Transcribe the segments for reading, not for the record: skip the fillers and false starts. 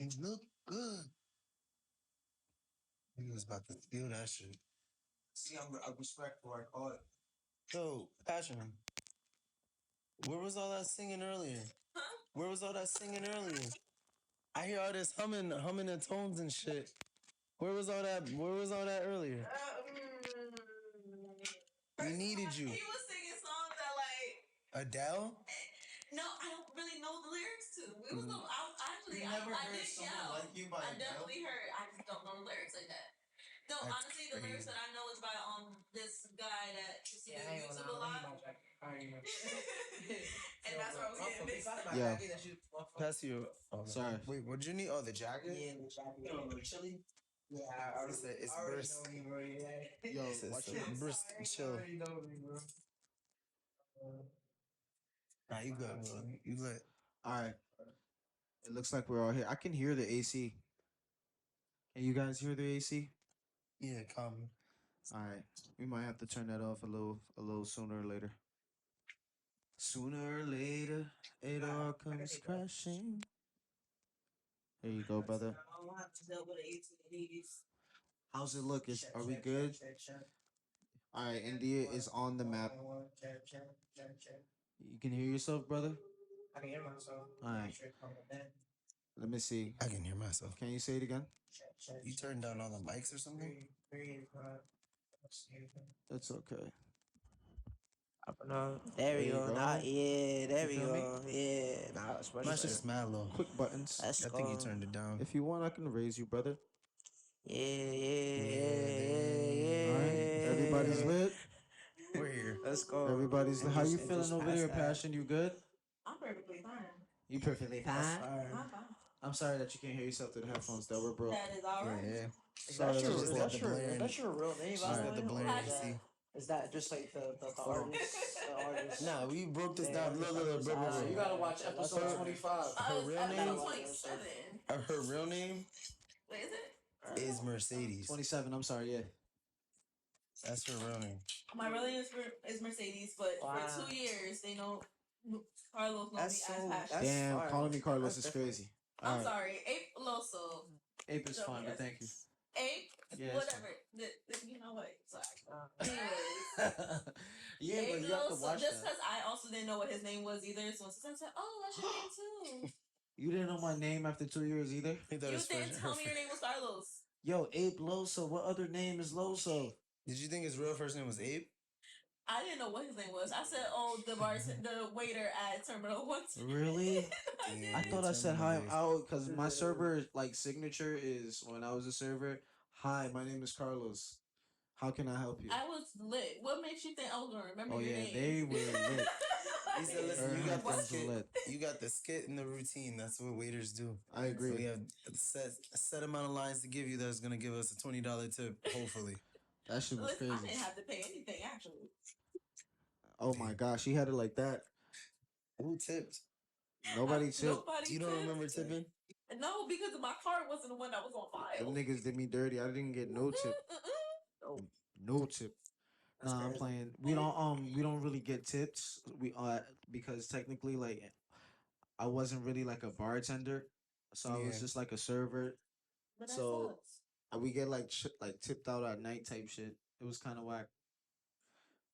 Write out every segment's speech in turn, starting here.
You look good. He was about to steal that shit. See, I'm respectful. I call it. Yo, Passion, where was all that singing earlier? Where was all that singing earlier? I hear all this humming the tones and shit. Where was all that? Where was all that earlier? We needed you. He was singing songs that like Adele. No, I don't really know the lyrics to. It was I did yell. Like you by I Adele? definitely heard. I just don't know the lyrics like that. No, That's honestly, the lyrics crazy. that I know is by this guy that used to do YouTube a lot. And that's where I was getting mixed up. Yeah. Pass you. Oh, Sorry. wait, what'd you need? Oh, the jacket? Yeah, the jacket. Chili. Yeah, I already, It's I already burst. know me, bro. Yeah. Yo, It's watch a it. brisk I chill. already know me, bro. Nah, you good, bro. You lit. All right. It looks like we're all here. I can hear the AC. Can you guys hear the AC? Yeah, come. All right. We might have to turn that off a little sooner or later. Sooner or later, it all comes crashing. There you go, brother. How's it look? Are we good? All right, India is on the map. You can hear yourself, brother? I can hear myself. All right. Let me see. I can hear myself. Can you say it again? You turned down all the mics or something? That's okay. No, there There we you go. go. Nah, yeah, there You we feel me? go. Yeah, nah, it's My shit's mad low. Quick buttons. Let's I go. think you turned it down. If you want, I can raise you, brother. Yeah, All right. Everybody's lit. We're here. Let's go. Everybody's lit. How you And feeling just over pass there, that. Passion? You good? I'm perfectly fine. You perfectly That's fine. fine. I'm fine. I'm sorry that you can't hear yourself through the headphones that were broke. That is all right. Yeah. Sorry, your- that is was that broke. your- Is that your real name? She's By got the the way, blaring or AC. is that just like the artist? The artist. Nah, we broke this Yeah, down. Look, bro. You gotta watch That's episode alright. 25. Her real name? 27. Her real name Wait, is it? is Mercedes. 27, I'm sorry, yeah. That's her real name. My real name is Mercedes, but Wow. for 2 years they know Carlos knows me That's as so. Passion. That's Damn, fire. calling me Carlos That's is different. crazy. I'm All right. sorry, Ape Loso. Ape is fine, but thank you. Ape, Yeah, it's whatever. You know what? Sorry. Anyways. Yeah, Ape but you have to Loso, watch just that. because I also didn't know what his name was either, so since I said, "Oh, that's your name too," You didn't know my name after 2 years either? He thought it you was didn't her tell me your name was Carlos. Yo, Ape Loso. What other name is Loso? Did you think his real first name was Abe? I didn't know what his name was. I said, "Oh, the waiter at Terminal 1." Really? Yeah, I thought I said hi Terminal out because my server like signature is when I was a server. Hi, my name is Carlos. How can I help you? I was lit. What makes you think I was gonna remember Oh your yeah, name? they were lit. He said, "Listen, you Her got the headphones were skit. lit. You got the skit and the routine. That's what waiters do. I So agree. we have a set amount of lines to give you that's gonna give us a $20 tip, hopefully." That shit was Listen, I crazy. didn't have to pay anything actually. Oh my gosh, he had it like that. Who tipped? Nobody tipped. Nobody You don't tipped. remember tipping? No, because my card wasn't the one that was on Them file. niggas did me dirty. I didn't get no tip. No tip. Nah, I'm playing. We don't really get tips. We because technically like I wasn't really like a bartender, so I was Yeah. just like a server. But that So sucks. we get like like tipped out at night type shit. It was kind of whack.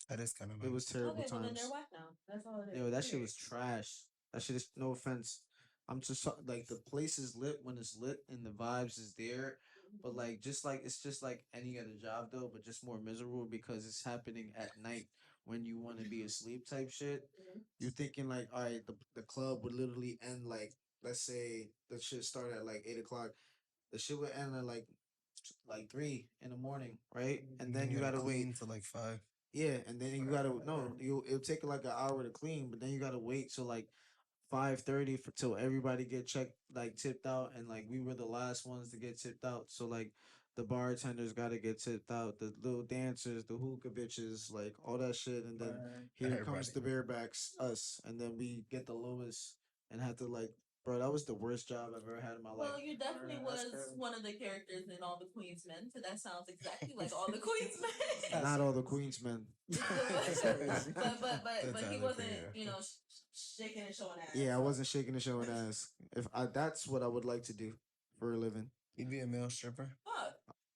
That is kind of It was terrible Okay, well then times. they're whack now. That's all it is. Yo, that shit was trash. That shit is no offense. I'm just like the place is lit when it's lit and the vibes is there, but like just like it's just like any other job though, but just more miserable because it's happening at night when you want to be asleep type shit. You're thinking like, all right, the club would literally end like let's say the shit started at like 8 o'clock. The shit would end at like 3 in the morning, right? And then you gotta wait. clean till like 5. Yeah, and then you gotta no, it'll take like an hour to clean, but then you gotta wait till like 5:30 for till everybody get checked like tipped out, and like we were the last ones to get tipped out. So like the bartenders gotta get tipped out, the little dancers, the hookah bitches, like all that shit, and then here comes the barebacks, us, and then we get the lowest and have to like, bro, that was the worst job I've ever had in my life. Well, you definitely was one of the characters in all the Queensmen, so that sounds exactly like all the Queensmen. Not all the Queensmen. but he wasn't, shaking and showing ass. Yeah, I wasn't shaking and showing ass. If I, that's what I would like to do. for a living. You'd be a male stripper. Fuck.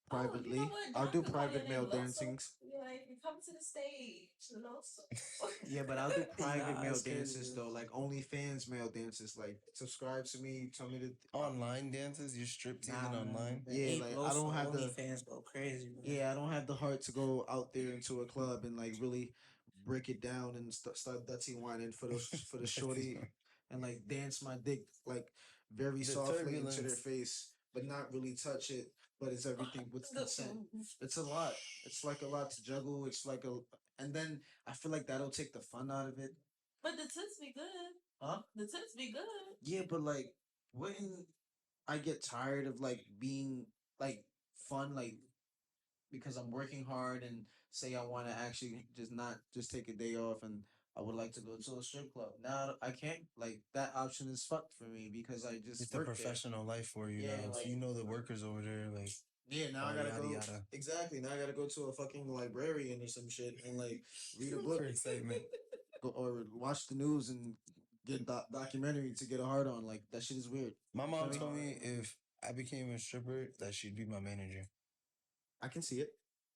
Privately. Oh, you know what? I'll John do could call your private name male Loso. dancings. You're like, you come to the stage, Loso. Yeah, but I'll do private Nah, male it's crazy, dances bro. though, like OnlyFans male dances. Like subscribe to me, tell me to Online dances? You strip teasing Nah, online? man. Yeah, Ape like, I Loso don't have the- OnlyFans go crazy, man. yeah, I don't have the heart to go out there into a club and like really break it down and start dirty whining for the shorty and like dance my dick like very The softly into their turbulence. face, but not really touch it. But it's everything with consent. It's a lot. It's like a lot to juggle. It's like a, and then I feel like that'll take the fun out of it. But the tits be good. Huh? The tits be good. Yeah, but like, wouldn't I get tired of like being like fun, like because I'm working hard and say I want to actually just not just take a day off and I would like to go to a strip club. Now I can't, like that option is fucked for me because I just It's the work there. professional life for you Yeah, now. like- So you know the workers over there, like Yeah, now I gotta yada go. yada. Exactly. Now I gotta go to a fucking librarian or some shit and like read a book For excitement. or watch the news and get documentary to get a hard on. Like that shit is weird. My mom Feel told me? me if I became a stripper, that she'd be my manager. I can see it.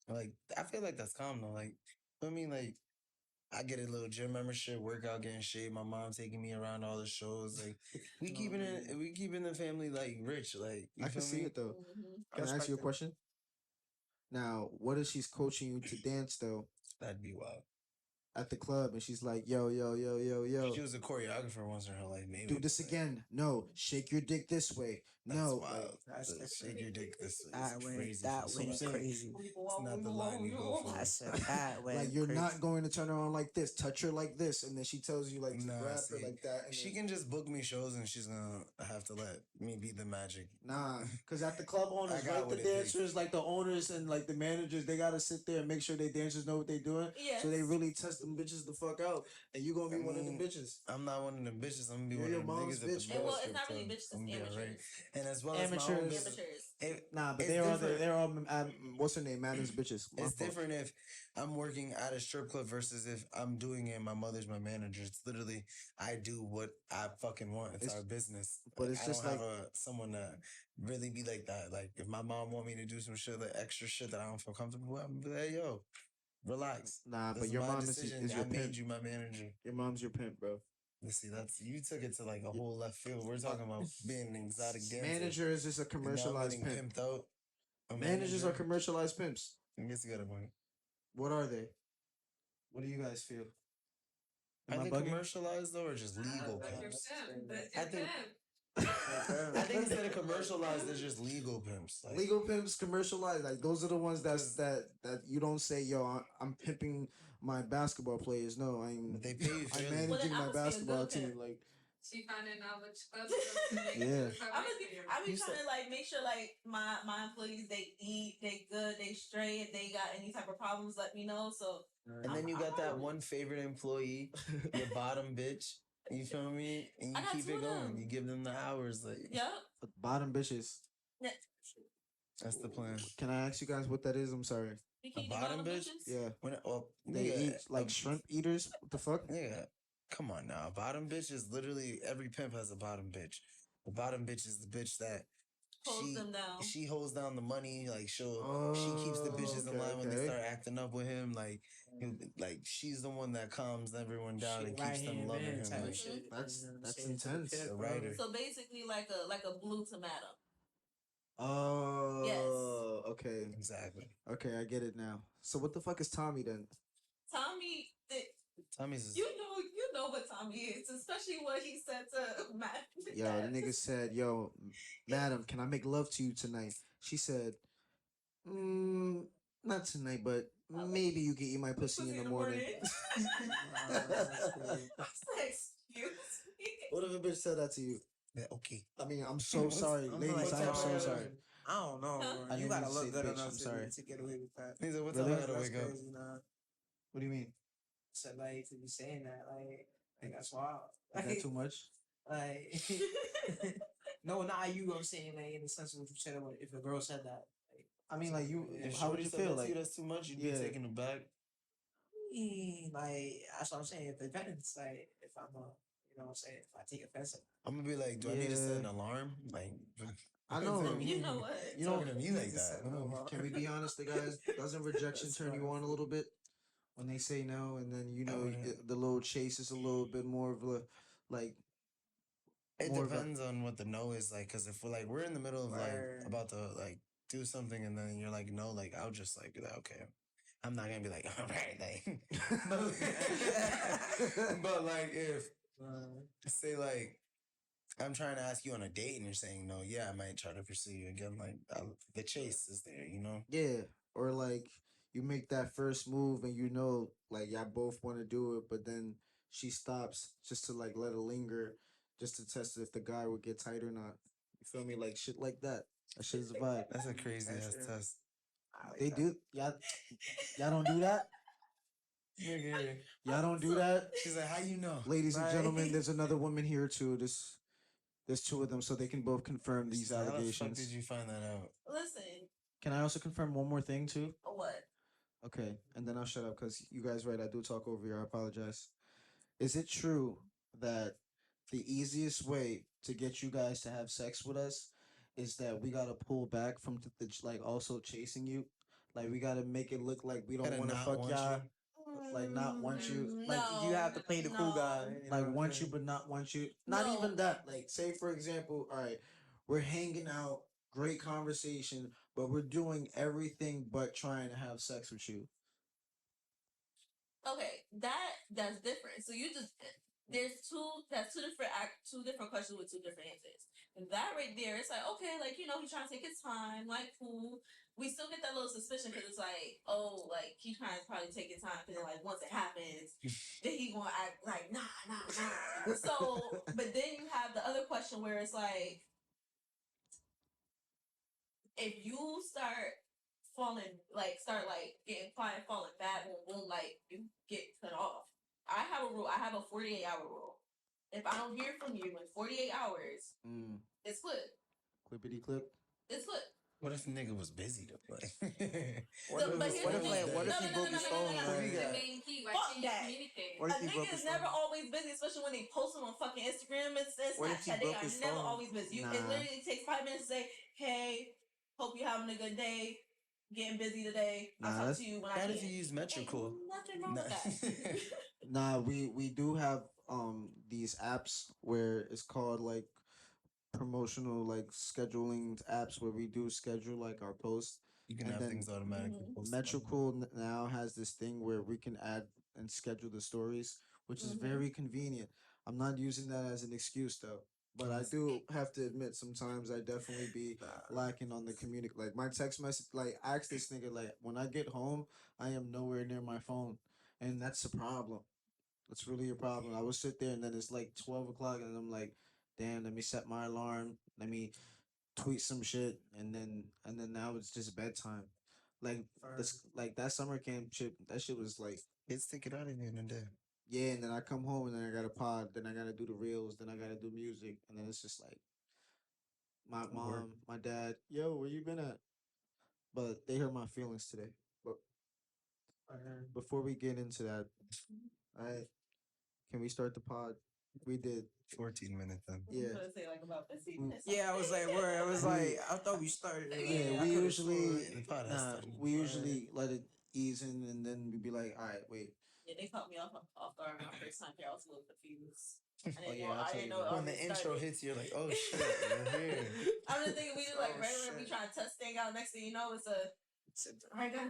Like I feel like that's calm though. Like I mean, like I get a little gym membership, workout, getting shaved. My mom taking me around all the shows. Like we keeping the family like rich. Like you I feel can see me? it though. Mm-hmm. Can I ask you a question? Now, what if she's coaching you to dance though That'd be wild. at the club and she's like, yo, yo, yo, yo, yo, She was a choreographer once in her life. Maybe do this again. No, shake your dick this way. That's No, wild. like, That's The different. shake your dick this way. That It's went crazy. that for went some. crazy. It's not the line you go for. I said that went like you're crazy. not going to turn her on like this. Touch her like this, and then she tells you like to Nah, grab see, her like that. And she then, can just book me shows and she's gonna have to let me be the magic. nah, because at the club owners, I got right, the what it takes. dancers, like the owners and like the managers, they gotta sit there and make sure they dancers know what they doing. Yes. So they really test them bitches the fuck out, and you gonna be I one of the mean, bitches. I'm not one of them bitches. I'm gonna be You're one your of them mom's niggas at the bitch, male bro. Well, it's strip not really club. bitches, it's I'm gonna be alright. amateurs. And as well as my own Amateurs. business. Amateurs. Nah, but It's they're all different. they're all what's her name, Madden's bitches. My It's fault. different if I'm working at a strip club versus if I'm doing it and my mother's my manager. It's literally I do what I fucking want. It's It's- our business. but Like, it's I just don't have someone to really be like that. Like if my mom want me to do some shit, like extra shit that I don't feel comfortable with, I'm gonna be like, yo, relax. Nah, This but is your my mom decision. is your I made pimp. you my manager. Your mom's your pimp, bro. Let's see, that's you took it to like a whole left field. We're talking about being an exotic dancer. Manager is just a And now I'm commercialized getting pimp. pimped out. A Managers are manager? commercialized pimps. I guess you got a point. What are they? What do you guys feel? Are Am I they bugging? commercialized though, or just legal Nah, pimps? But I think I I think instead of commercialized, they're just legal pimps. Like, legal pimps commercialized, like those are the ones that you don't say, yo, I'm pimping my basketball players. No, I'm but they pay you I'm fairly. managing Well, then I my must be a basketball good team. pimp. Like She finding out which clubs to go to. Yeah. I be You trying said- to like make sure like my employees they eat, they good, they straight. If they got any type of problems, let me know. So And then you got that one favorite employee, your bottom bitch. You feel me? And I you got keep two it of going. them. You give them the hours. Like, yep. bottom bitches. that's the plan. Can I ask you guys what that is? I'm sorry. Bikini bottom bottom bitch? bitches. Yeah, When they nigga, eat like shrimp eaters. What the fuck? Yeah, come on now. Bottom bitch is literally every pimp has a bottom bitch. The bottom bitch is the bitch that Holds them down. she holds down the money. Like she keeps the bitches in line when they start acting up with him. Like she's the one that calms everyone down She and keeps them right-hand loving man him. type Like, shit, That's- you know what I'm that's saying, to the intense. pimp, The bro. writer. So basically, like a blue tomato. Oh, okay, exactly. okay, I get it now. So what the fuck is Tommy then? Tommy, Tommy's you know what Tommy is, especially what he said to Matt. Yo, the nigga said, yo, madam, can I make love to you tonight? She said, not tonight, but maybe you can eat my pussy in the morning. That's crazy. Excuse me. What if a bitch said that to you? yeah, okay. I mean, I'm so sorry. I'm Ladies, like, I am so yo, sorry. I don't know, Huh? bro. I You didn't gotta mean to say look good bitch, enough I'm sorry. to get away with that. He said, "What Really? time I gotta That's wake up?" crazy, nah. What do you mean? So like to be saying that, like that's wild. Is that too much? Like, no, not you. I'm saying like in the sense of what you said. If a girl said that, like, I mean, like, you, If how would shorty you said feel? that to you, Like, that's too much. You'd Yeah. be taken aback. like that's what I'm saying. It depends. Like if I'm you know what I'm saying. If I take offense, I'm gonna be like, do I need to set an Yeah. alarm? Like, I know. You know what? You know, Talking to me like Just that. said, oh, can we be honest, the guys? Doesn't rejection That's turn you on a little bit when they say no, and then I wouldn't- the little chase is a little bit more of a like It more of a depends on what the no is like. Because if we're in the middle of like Word. about to like do something, and then you're like no, like I'll just like be like okay. I'm not gonna be like all right, like, but like if say like I'm trying to ask you on a date and you're saying no, yeah, I might try to pursue you again. Like the chase is there, you know. yeah, or like you make that first move and you know like y'all both want to do it, but then she stops just to like let it linger, just to test if the guy would get tight or not. You feel me? Like shit like that. That shit is a vibe. That's a crazy That's ass true. test. I like They that. do y'all don't do that. Nigga. Y'all don't do that. She's like, how you know? Ladies and Right. gentlemen, there's another woman here too. There's two of them, so they can both confirm these She's like, how the fuck allegations. did you find that out? Listen, Can I also confirm one more thing too? what? Okay, and then I'll shut up because you guys right. I do talk over you. I apologize. Is it true that the easiest way to get you guys to have sex with us is that we gotta pull back from like also chasing you? Like we gotta make it look like we don't Gotta want to not fuck want y'all. you? Like not want you. Like No, you have to play the cool no. guy. You know Like what I'm want you saying? but not want you. Not No. even that. Like say for example, all right, we're hanging out, great conversation, but we're doing everything but trying to have sex with you. Okay, that's different. So you just that's two different questions with two different answers. And that right there, it's like okay, like he's trying to take his time, like cool. We still get that little suspicion because it's like oh, like he's trying to probably take his time because like once it happens, then he gonna act like nah. So, but then you have the other question where it's like if you start getting quiet, falling bad, boom, like you get cut off. I have a rule. I have a 48-hour rule. If I don't hear from you in 48 hours, it's split. Clippity clip. It's split. What if the nigga was busy though? Like, But here's the thing. What if No, he no, broke no, his no, no, phone? no, no, What no. we The got? main key. Why Fuck can't you that. communicate? What A if he broke nigga his is never phone? always busy, especially when they post them on fucking Instagram and What if he Snapchat. They broke are his never phone? always busy. It Nah. literally takes 5 minutes to say, "Hey, hope you're having a good day. Getting busy today. I'll Nah, talk that's to you when I Not can." if you use Metricool. Ain't nothing wrong with that. Nah, we do have these apps where it's called like promotional like scheduling apps where we do schedule like our posts. You can And have then things automatically Mhm. posted. Metricool now has this thing where we can add and schedule the stories, which is Mhm. very convenient. I'm not using that as an excuse though, but I do have to admit sometimes I definitely be lacking on the communic. Like my text message, like I ask this nigga like when I get home, I am nowhere near my phone, and that's a problem. That's really a problem. I will sit there and then it's like 12 o'clock and I'm like, damn, let me set my alarm. Let me tweet some shit and then now it's just bedtime. Like this like that summer camp shit, that shit was like Kids take it out of you in a day. yeah, and then I come home and then I gotta pod, then I gotta do the reels, then I gotta do music, and then it's just like my Work. mom, my dad, yo, where you been at? But they hurt my feelings today. But before we get into that, I can we start the pod? We did. 14 minutes then. I Yeah. was gonna say like about 15 minutes. Yeah, I was like, where? I was like, I thought we started. Yeah, Like, I we could've usually The pod has nah, started. we usually let it ease in and then we'd be like, all right, wait. Yeah, they caught me off guard my first time here. I was a little confused. Oh yeah, I'll I tell didn't you know that. it When the already intro started. hits, you're like, oh shit, we're here. I'm just thinking we just like Oh, regular we shit. trying to test thing out. Next thing you know, it's a alright guys.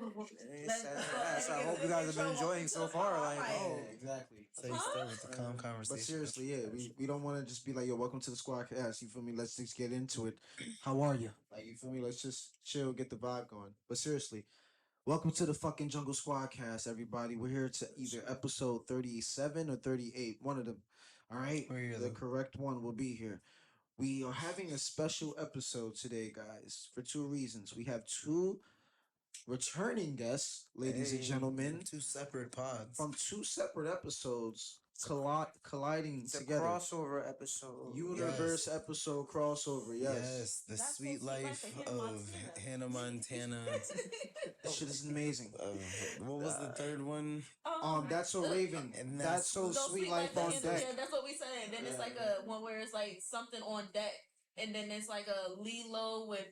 That's I hope you guys have been enjoying so far. Like, oh, Yeah, exactly. So you start with the calm conversation. But seriously, yeah, we don't want to just be like, yo, welcome to the squad cast. You feel me? Let's just get into it. How are you? Like, you feel me? Let's just chill, get the vibe going. But seriously, welcome to the fucking Jungle Squad cast, everybody. We're here to either episode 37 or 38, one of them. All right, We're here, the though. correct one will be here. We are having a special episode today, guys, for two reasons. We have two returning guests, ladies and Hey. gentlemen, Two separate pods. from two separate episodes colliding it's a together. Crossover episode. Universe Yes. episode crossover, yes. The That's sweet so sweet life life of Hannah Montana. That shit is amazing. What was the third one? That's so Raven. And That's so Those sweet life on Hannah- deck. Yeah, that's what we said. Then it's like a one where it's like something on deck. and then it's like a Lilo with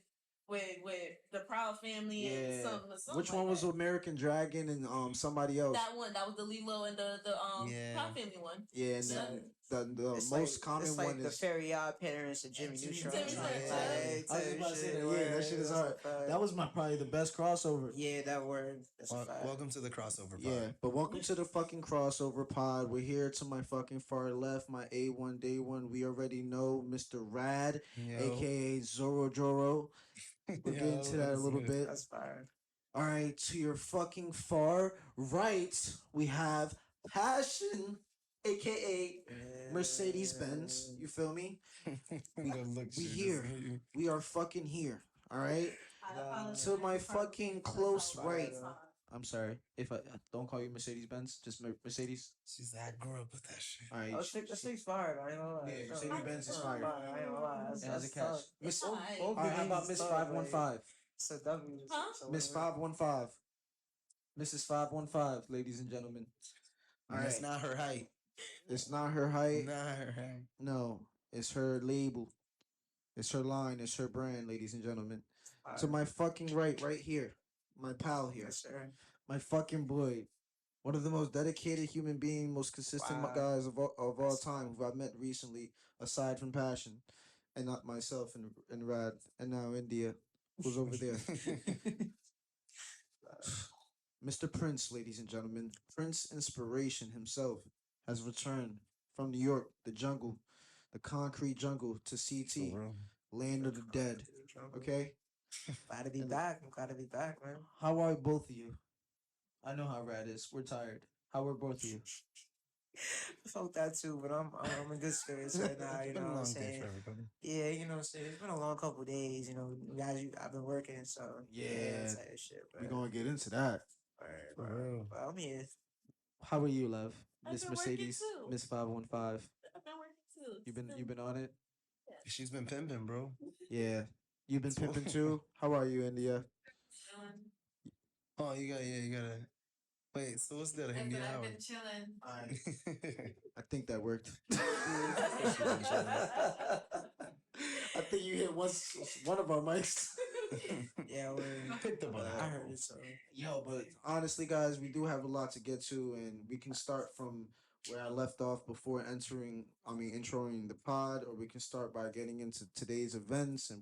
the Proud Family and Yeah. something Which like one was that. American Dragon and somebody else? That one, that was the Lilo and the Yeah. Proud Family one. Yeah, and Yeah. then the It's most like, common it's like one the is. Fairy Odd Parents and Jimmy Jimmy Neutron. Jimmy Neutron, Neutron. I was just about to say that. Yeah, word, that shit is that's a hard. fact. That was probably the best crossover. Yeah, that word. That's a fact. Welcome to the crossover pod. Yeah, but welcome to the fucking crossover pod. We're here to my fucking far left, my A1 Day One. We already know Mr. Rad, Yo. aka Zoro Joro. We'll get into that a little bit. That's fire. All right, to your fucking far right, we have Passion, aka Mercedes Benz. You feel me? We here. We are fucking here. All right. To my fucking close right. I'm sorry if I don't call you Mercedes Benz, just Mercedes. She's like, I grew up with that shit. All right. That shit's fire. I ain't gonna lie. Yeah, Mercedes Benz is fire. I ain't gonna lie. It has a catch. It's All alright. right, how about Miss 515? So W. Huh? Miss 515. Mrs. 515, ladies and gentlemen. All And right. it's not her height. It's not her height. Not her height. No, it's her label. It's her line. It's her brand, ladies and gentlemen. To my fucking right here, my pal here, Yes, sir. my fucking boy, one of the most dedicated human being, most consistent Wow. guys of all time who I've met recently, aside from Passion, and not myself and Rad, and now India, who's over there. Mr. Prince, ladies and gentlemen, Prince Inspiration himself has returned from New York, the jungle, the concrete jungle, to CT, land of the dead. Okay? Glad to be back. I'm glad to be back, man. How are both of you? I know how Rad is. We're tired. How are both of you? I felt that too, but I'm in good spirits right now. You It's been know a what I'm long day saying? for everybody. Yeah, you know what I'm saying? It's been a long couple of days, you know. Guys, I've been working, so Yeah, type of shit. We're going to get into that. For real. But I'm here. How are you, love? I've Miss been working Mercedes, too. Miss 515. I've been working too. You been on it? She's been pimping, bro. Yeah. You've been pimping too? How are you, India? Oh, you gotta. Wait, so what's that? I've India been, I've Howard. been chilling. I think that worked. I think you hit one of our mics. Yeah, Hit the button. I heard it, so. Yo, but honestly, guys, we do have a lot to get to, and we can start from where I left off before introing the pod, or we can start by getting into today's events,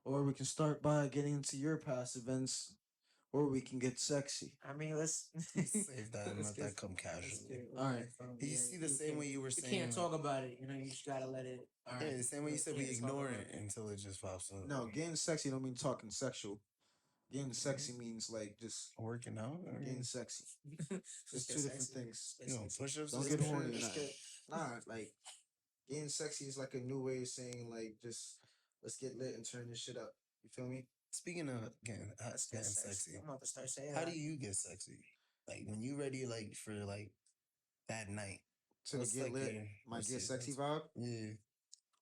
or we can start by getting into your past events, or we can get sexy. I mean, let's Save that and let's let get- that come let's casually. get- All right. You see the same way you were You saying. can't talk about it, you know, you just gotta let it. Yeah, the same way you said we can't talk ignore about it until it just pops up. No, getting sexy don't mean talking sexual. Getting sexy means like just Working out? Or getting sexy. It's two different things. you know, push-ups? Don't is get good? horny. Let's get- Nah, like getting sexy is like a new way of saying like just let's get lit and turn this shit up. You feel me? Speaking of getting Let's get sexy, I'm about to start saying how that. do you get sexy? Like when you ready, like for like that night. To What's, get like, lit, your- my what's get your- sexy vibe. Yeah,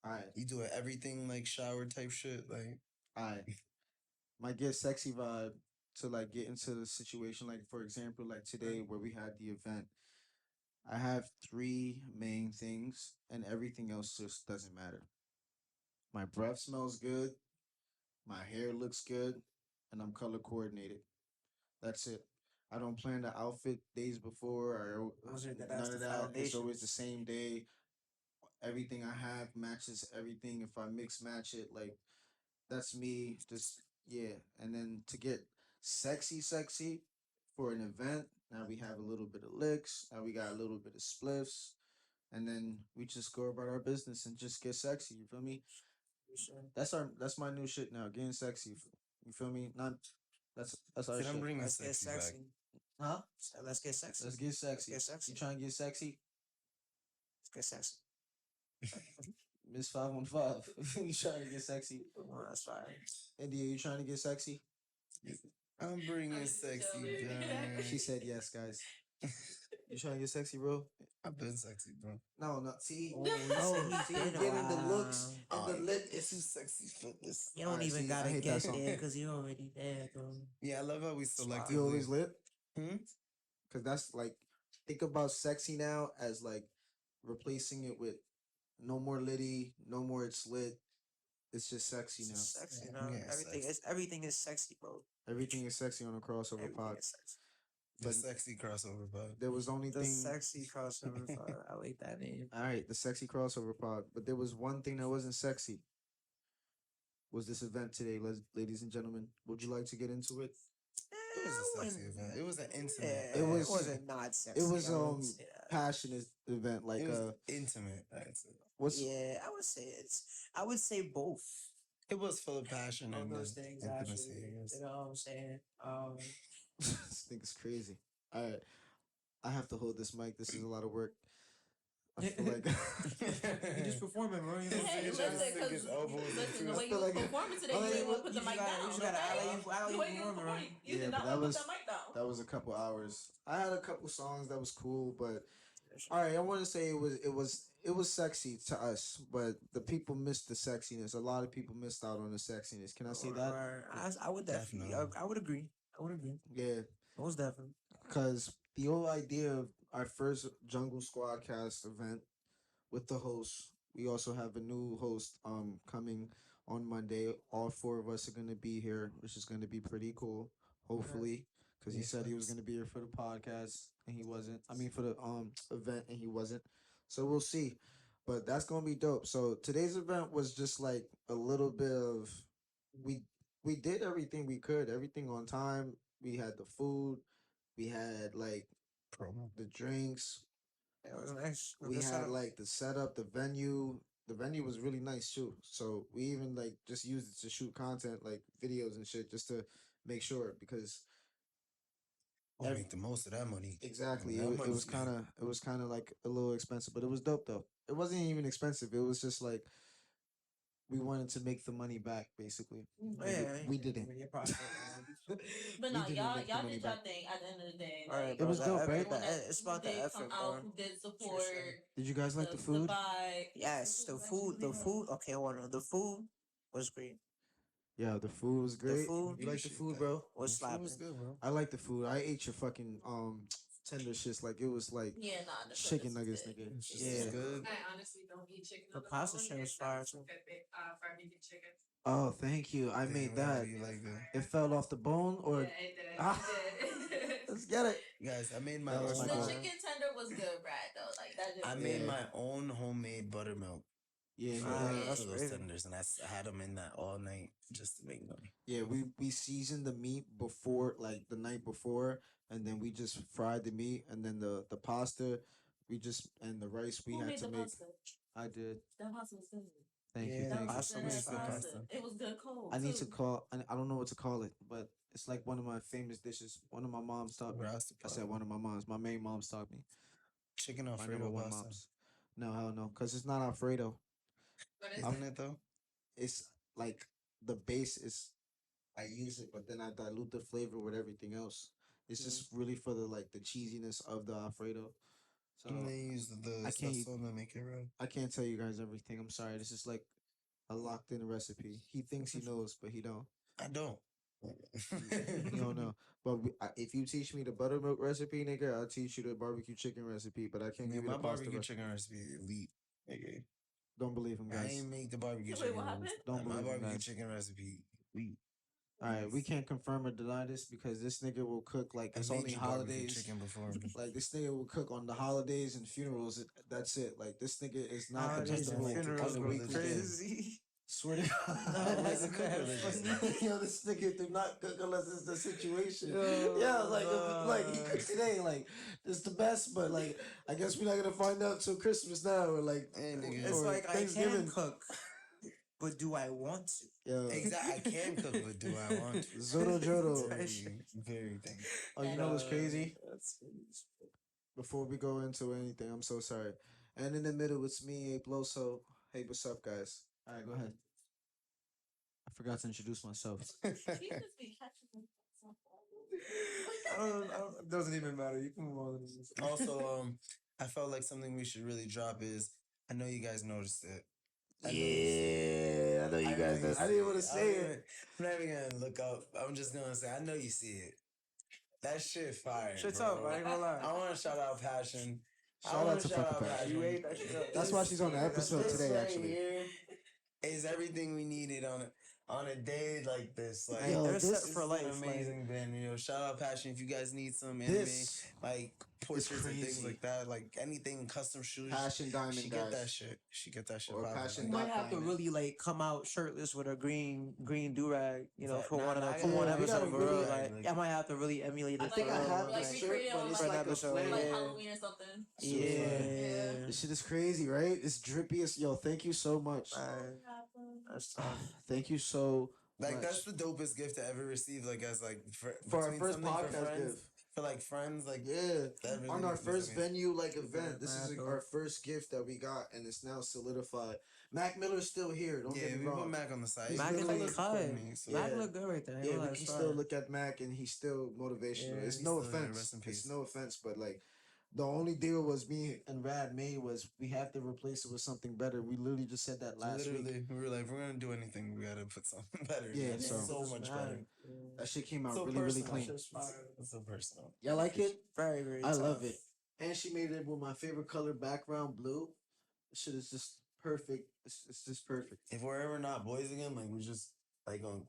Alright, you do it everything like shower type shit. Like alright. My get sexy vibe to like get into the situation. Like for example, like today where we had the event. I have three main things, and everything else just doesn't matter. My breath smells good, my hair looks good, and I'm color coordinated. That's it. I don't plan the outfit days before or That's none the of that. It's always foundation. the same day. Everything I have matches everything. If I mix match it, like that's me. Just yeah. And then to get sexy for an event, now we have a little bit of licks. Now we got a little bit of spliffs, and then we just go about our business and just get sexy. You feel me? That's my new shit now. Getting sexy. You feel me? Not that's our see, I'm shit. bringing Let's get sexy back. sexy. Huh? So let's get sexy. Let's get sexy. Let's get sexy. You trying to get sexy? Let's get sexy. Miss 515. You trying to get sexy? Oh, that's fine. India, you trying to get sexy? I'm bringing I'm sexy joking. back. She said yes, guys. You trying to get sexy, bro? I've been sexy, bro. No. See, Oh, see, you're getting the looks and the lip. It's too sexy for this. You don't Alright, even see, I gotta hate get that song. there because you already there, bro. Yeah, I love how we selectively. You always lit? Hmm? Because that's like, think about sexy now as like replacing it with no more litty, no more it's lit. It's just sexy It's now. just sexy Yeah, now. yeah, Everything is sexy, bro. Everything is sexy on a crossover Everything pod. is sexy. The But sexy crossover, bud. there was only The thing. sexy crossover pod. I like that name. All right, the sexy crossover pod. But there was one thing that wasn't sexy. Was this event today, ladies and gentlemen? Would you like to get into it? It was a sexy event. It was an intimate. Yeah, It was- It wasn't not sexy. It was I wouldn't say that. passionate event. Like It was intimate. I'd say. what's Yeah, I would say both It was full of passion of and those things. intimacy. Actually, Yes. you know what I'm saying? this thing is crazy. All right, I have to hold this mic. This is a lot of work. I feel like You just performing, bro. You know what I'm Hey, saying? listen, Stick his elbows listen, the into way his- you I feel was like- performing today, I you like- didn't want to put the you mic gotta- down. you just gotta okay? act like The you way you performing, performing, right? you Yeah, did but not that want to was- put the mic down. that was a couple hours. I had a couple songs that was cool, but all right, I want to say it was sexy to us, but the people missed the sexiness. A lot of people missed out on the sexiness. Can I say that? Right. I would definitely. Definitely. I would agree. I would agree. Yeah, Most definitely. because the whole idea of our first Jungle Squad cast event with the host, we also have a new host coming on Monday. All four of us are gonna be here, which is gonna be pretty cool. Hopefully, because he Makes said he was sense. gonna be here for the podcast and he wasn't. I mean, for the event and he wasn't. So we'll see. But that's gonna be dope. So today's event was just like a little bit of we we did everything we could, everything on time. We had the food, we had like Promo. the drinks, Yeah, it was nice. we had like the setup, the venue. The venue was really nice too. So we even like just used it to shoot content, like videos and shit, just to make sure because We'll make the most of that money. exactly That it was money's kind of like a little expensive, but it was dope though. It wasn't even expensive. It was just like we wanted to make the money back, basically. We didn't. But We no, didn't y'all make the y'all money did y'all back. thing at the end of the day. All right, Like, It was dope, right? everyone that It's about the did come effort, out, bro. who did support Did you guys like the food? vibe. Yes, the food. Okay, hold on. The food was great. Yeah, the food was great. food- You like the food, bro? Was The food was slapping. good, bro. I like the food. I ate your fucking tender shits like it was like Yeah, nah, the chicken service nuggets, was good. nigga. It's just Yeah. good. I honestly don't eat chicken. The on the pasta bone. shrimp was It's fire, not too. fried vegan chicken. Oh, thank you. I made that. You like that. It fell off the bone, or Yeah, it did. Ah. It did. let's get it. Guys, I made my That was own. my The God. chicken tender was good, Brad. Though, like that. Just I was made good. my own homemade buttermilk Yeah, for, yeah. Yeah. That's for those crazy. tenders, and I had them in that all night just to make them. Yeah, we seasoned the meat before, like the night before, and then we just fried the meat, and then the pasta, and the rice we Who had made to the make. pasta? I did. That pasta was good. Thank Yeah, you, that That thank you. was pasta good was ass good fire. pasta. It was good cold. I need to too. call. I don't know what to call it, but it's like one of my famous dishes. One of my moms taught me. I said one of my moms. My main moms taught me. Chicken My number Alfredo one pasta. moms. No, hell no, because it's not Alfredo. But it's Isn't it though? It's like the base is. I use it, but then I dilute the flavor with everything else. It's just really for the cheesiness of the Alfredo. So And they use the I can't- salsa to make it red. I can't tell you guys everything. I'm sorry. This is like a locked in recipe. He thinks he knows, but he don't. I don't. He don't know. But if you teach me the buttermilk recipe, nigga, I'll teach you the barbecue chicken recipe. But I can't Yeah, give you my the pasta barbecue recipe. chicken recipe elite. Nigga. Don't believe him, I guys. ain't make the barbecue Wait, chicken. what happened? Don't my believe him, barbecue guys. chicken recipe elite. All right, we can't confirm or deny this because this nigga will cook like I it's made only you barbecue holidays. chicken before. Like this nigga will cook on the holidays and funerals. That's it. Like this nigga is not Holidays and dependable funerals on the were weekly. crazy. Swear to God. I like to That's cook mad religiously. funny. Yo, this nigga do not cook unless it's the situation. Yo, Yeah, like like he nah. cooked today. Like it's the best, but like I guess we're not gonna find out till Christmas now, or like Hey, nigga. It's or like I Thanksgiving. can cook, but do I want to? Yo, Exactly. I can cook, but do I want to? Zoto Jodo. Very thing. Oh, you know what's crazy? That's Before we go into anything, I'm so sorry. And in the middle, it's me, Ape Loso. Hey, what's up, guys? All right, go ahead. I forgot to introduce myself. He just be catching them. It doesn't even matter. You can move on. Also, I felt like something we should really drop is I know you guys noticed it. Yeah, I know you guys. know I didn't want to say it. I'm not even gonna look up. I'm just gonna say I know you see it. That shit fire. Shit's bro. up, I ain't gonna lie. I want to shout out Passion. I Shout out wanna to shout fucking out Passion. You ate that shit up. That's why she's on the episode This today, right actually. here is is everything we needed on a day like this. Like, Yo, they're this set this for is life. an amazing band. You know, shout out Passion. If you guys need some anime, This like portraits and things crazy. like that, like anything custom shoes, Passion Diamond she get that guys. shit. She get that shit Or popping. Passion You Like, might have to Diamond. really like come out shirtless with a green do rag, you know, That- for nah, one nah, I for gotta- one yeah, we episode gotta for real. really, Like, I might have to really emulate I it. think for I real, have like the like, shirt, recreate but on, it's for an like a episode, flare. like yeah. Halloween or something. Yeah. This shit is crazy, right? It's drippy as yo. Thank you so much. Man, that's tough. Thank you so like much. that's the dopest gift to ever receive. Like as like For our between first something for podcast friends, gift. for like friends, like Yeah, that really on our was first amazing. venue like event. This is Mad our dope. first gift that we got, and it's now solidified. Mac Miller's still here. Don't Yeah, get me we put wrong. Mac on the side. He's Mac and literally the cut. coordinating, so- Mac Yeah. look good right there. I ain't Yeah, gonna we lie, can it's still fire. look at Mac, and he's still motivational. Yeah. It's He's no still here. offense. Rest in peace. It's no offense, but like the only deal was me and Rad made was we have to replace it with something better. We literally just said that last week. Literally, we were like, if we're gonna do anything, we gotta put something better. Yeah, That's so- so much better. That shit came out So really, really personal. clean. Shit's fire. It's so personal. Y'all like it? Very, very I tough. love it. And she made it with my favorite color background, blue. This shit is just perfect. It's just perfect. If we're ever not boys again, like we just like gonna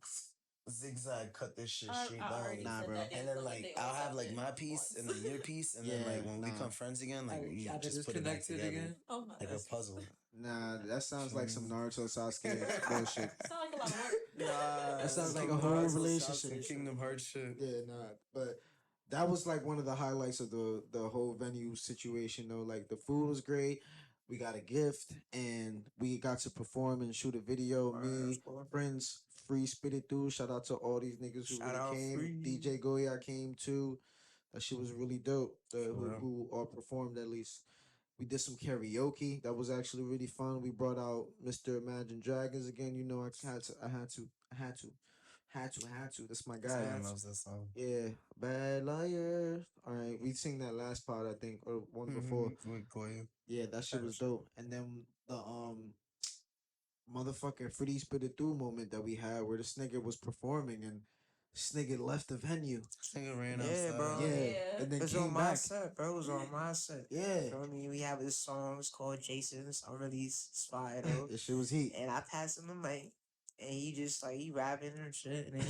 zigzag cut this shit straight I already down. Nah, said bro. that And they then look like they I'll were have like something my piece and once. then your piece, and Yeah, then like when we nah. become friends again, like Like, you y'all just just put it back connected together again. Oh my like a god. puzzle. Nah, that sounds like some Naruto Sasuke bullshit. Sound like a lot of work. Nah, That sounds like a some whole Naruto relationship. Some Sasuke Kingdom Hearts shit. Yeah, nah. But that was like one of the highlights of the whole venue situation though. Like the food was great. We got a gift and we got to perform and shoot a video. Fire, Me, that's cool. friends, Free Spit Through. Shout out to all these niggas who Shout out really came. Free. DJ Goya came too. That shit was really dope. For real. Who all performed at least. We did some karaoke. That was actually really fun. We brought out Mr. Imagine Dragons again. You know, I had to. That's my guy. Everyone loves that song. Yeah, bad liar. All right, we sing that last part, I think, or one before. With Goya. Yeah, that shit was dope. And then the motherfucking Free Spit It Through moment that we had where this nigga was performing and this nigga left the venue. This nigga ran Yeah, outside. bro. Yeah, Yeah. and then It's came on my back. set, bro. It was on my set. Yeah, You know what I mean? We have this song. It's called Jason's. I'm really inspired, though. this shit was heat. And I passed him the mic, and he just like he rapping and shit, and then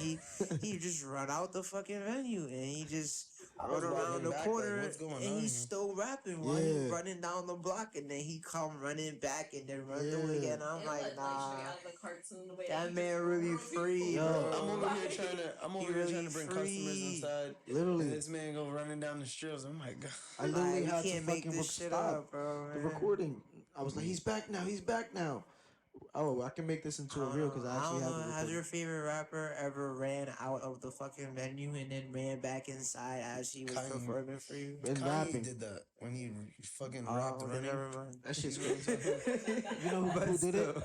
he just run out the fucking venue, and he just I was run around walking the back, like, corner, what's going and on he's here? still rapping while he Yeah. running down the block, and then he come running back and then run through Yeah. it again. I'm It like, looked nah, straight out of the cartoon, the way that he man just really rode free, people. Yo. I'm over here Like- trying to. I'm He over here trying really to bring free. customers inside. And Literally, this man go running down the strips. Oh my god. I literally you had to can't make fucking this shit stop up, bro. the man. recording. I was like, he's back now. He's back now. Oh, I can make this into a reel because I actually have don't the know. Has recording. your favorite rapper ever ran out of the fucking venue and then ran back inside as he was Kanye. performing for you? And Kanye rapping. did that when he fucking Oh, rapped okay, running. never mind. That shit's crazy. You know who did it?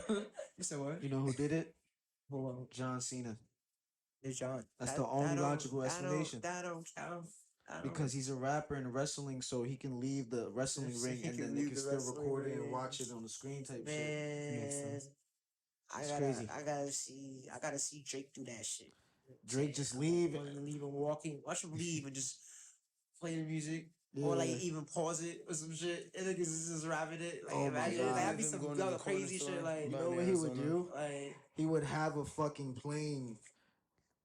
You said what? You know who did it? Who John Cena. is John? That's the only logical explanation. That don't count. Because he's a rapper in wrestling, so he can leave the wrestling So ring he and can then they leave can the still wrestling record it and ring. watch it on the screen type shit. man. sense. It's crazy. I gotta see Drake do that shit. Drake just leave. Leave him walking. Watch him leave and just play the music. Or like Yeah. even pause it or some shit. And niggas is just rapping it. Like Oh my imagine God. that'd be Them some going to the other corner crazy store, shit. Like You buying know what he would Arizona. do? like He would have a fucking plane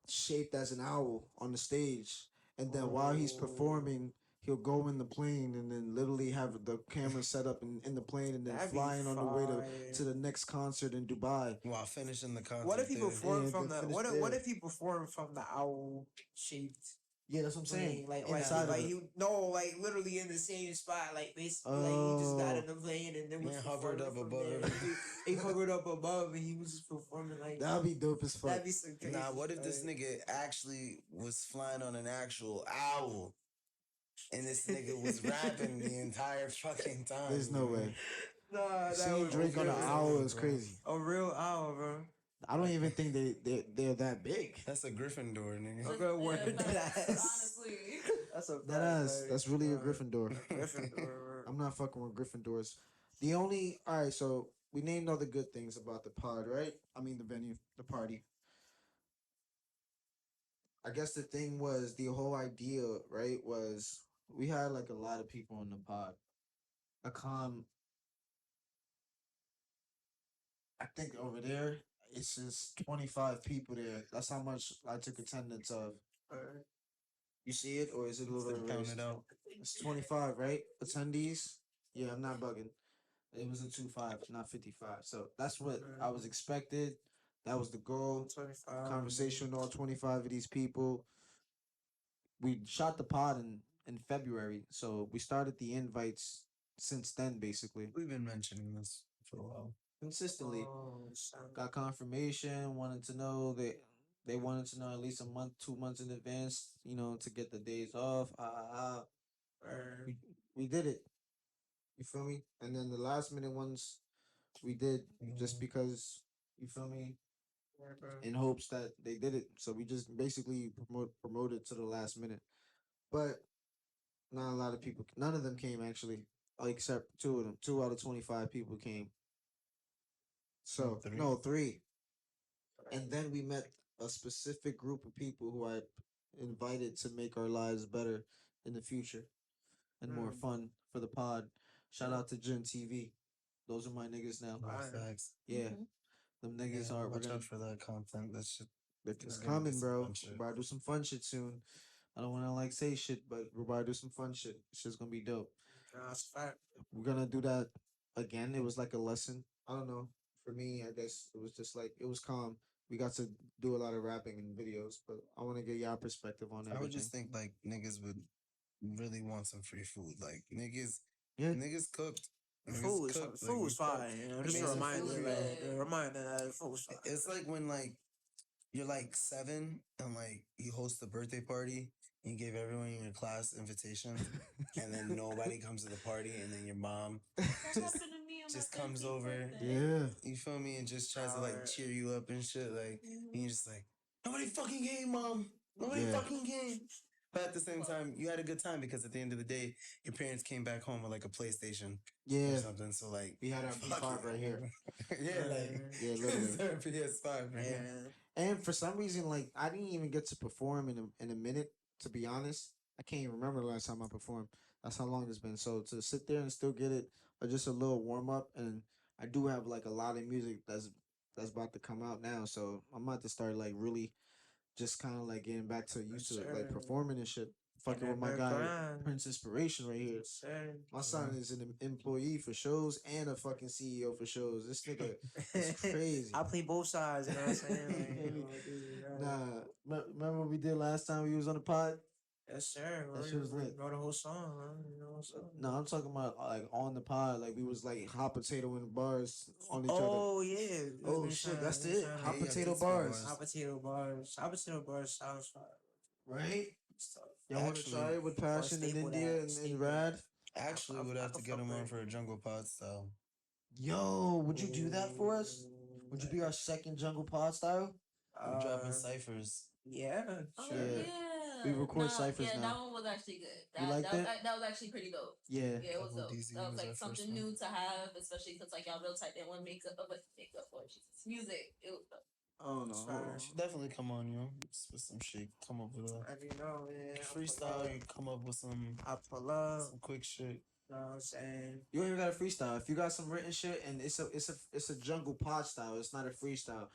shaped as an owl on the stage, and then while he's performing, he'll go in the plane and then literally have the camera set up in the plane and then that'd be flying on the way fire. to the next concert in Dubai. While finishing the concert. What if he there. performed Yeah, from they the finished what there. if he performed from the owl shaped Yeah, that's what I'm saying. like Inside of like it. he no like literally in the same spot like basically like he just got Oh. in the plane and then was Man hovered performing up from above there. everything. He hovered up above and he was just performing like That'd be dope as fuck. that'd be some crazy. Nah, what if this shit. nigga actually was flying on an actual owl? And this nigga was rapping the entire fucking time. There's no way. Nah, that Seeing would Drake be on an crazy. owl is crazy. A real owl, bro. I don't even think they're that big. That's a Gryffindor, nigga. I'm gonna wear Yeah, that facts, ass. honestly. That's a That ass. That's really a Gryffindor. Gryffindor. I'm not fucking with Gryffindors. The only alright, so we named all the good things about the pod, right? I mean the venue, the party. I guess the thing was the whole idea, right? Was we had like a lot of people on the pod. A calm I think over there it's just 25 people there. That's how much I took attendance of. You see it, or is it a little Count erased? it out. It's 25, right? Attendees. Yeah, I'm not bugging. It was a 2-5, not 55. So that's what I was expected. That was the goal. 25. Conversation with all 25 of these people. We shot the pod in February, so we started the invites since then, basically. We've been mentioning this for a while. Consistently. Oh, son. Got confirmation, wanted to know they wanted to know at least a month, 2 months in advance, to get the days off. Word. We did it. You feel me? And then the last minute ones we did just because, you feel me, Word, bro. in hopes that they did it. So we just basically promoted to the last minute. But not a lot of people. None of them came actually, except two of them. 2 out of 25 people came. So Three. no, three. And then we met a specific group of people who I invited to make our lives better in the future and more fun for the pod. Shout out to Gen TV. Those are my niggas now. No Fire. facts. Yeah, Mhm. them niggas Yeah, are. We're watch gonna. out for that content. That shit. It's It's gonna be coming, some bro. fun shit. We're about to do some fun shit soon. I don't want to say shit, but we're about to do some fun shit. Shit's gonna be dope. Nah, it's fact. We're gonna do that again. It was like a lesson. I don't know. For me, I guess it was just like it was calm. We got to do a lot of rapping and videos, but I want to get y'all perspective on everything. I would just think like niggas would really want some free food. Like niggas, Yeah. niggas cooked. Niggas Food cooked, is food we is fire. cooked. You know, just a Amazing reminder, food, like yo. a reminder that food is fire. It's like when like you're like 7 and like you host a birthday party and you give everyone in your class invitations and then nobody comes to the party and then your mom That just happened to me on just my comes 13th over. birthday. Yeah. You feel me? And just tries to like Alright. cheer you up and shit. Like and you're just like, nobody fucking came, mom. Nobody Yeah. fucking came. But at the same time, you had a good time because at the end of the day, your parents came back home with like a PlayStation or Yeah. something. So like We had our fuck P5 it. right here. Yeah, like Yeah, literally. PS5, man. Yeah. And for some reason, like I didn't even get to perform in a minute. To be honest, I can't even remember the last time I performed. That's how long it's been. So to sit there and still get it, or just a little warm up, and I do have like a lot of music that's about to come out now. So I'm about to start like really just kind of like getting back to used to like performing and shit. Fucking with my guy Prince Inspiration right here. Sir. My son is an employee for shows and a fucking CEO for shows. This nigga is crazy. I play both sides, you know what I'm saying? Like, you know, dude, Remember what we did last time we was on the pod? yes, sir. That shit was lit. Wrote a whole song, man. You know what's up? No, I'm talking about like on the pod, like we was like hot potato in bars on each other. Oh yeah. Oh shit, that's it. Hot potato bars, Hot potato bars. Hot potato bars sounds fire. right? Stuff. Y'all want to Actually, try it with Passion in staple India that, and staple Rad? Actually, would have to get him on for a jungle pod style. Yo, would you do that for us? Would you be our second jungle pod style? We're dropping ciphers. Yeah. Oh Sure. Yeah. yeah. We record ciphers yeah, now. that one was actually good. You liked it? That was actually pretty dope. Yeah. Yeah, it was Double dope. DZ That was was our like first something one. new to have, especially since like y'all real tight didn't want makeup, makeup or Jesus music. It was dope. Oh no. You should definitely come on, with some shit. Come up with a I do know, yeah. freestyle. You come up with some I pull up. some quick shit. You know what I'm saying? You ain't even got a freestyle. If you got some written shit and it's a jungle pod style, it's not a freestyle.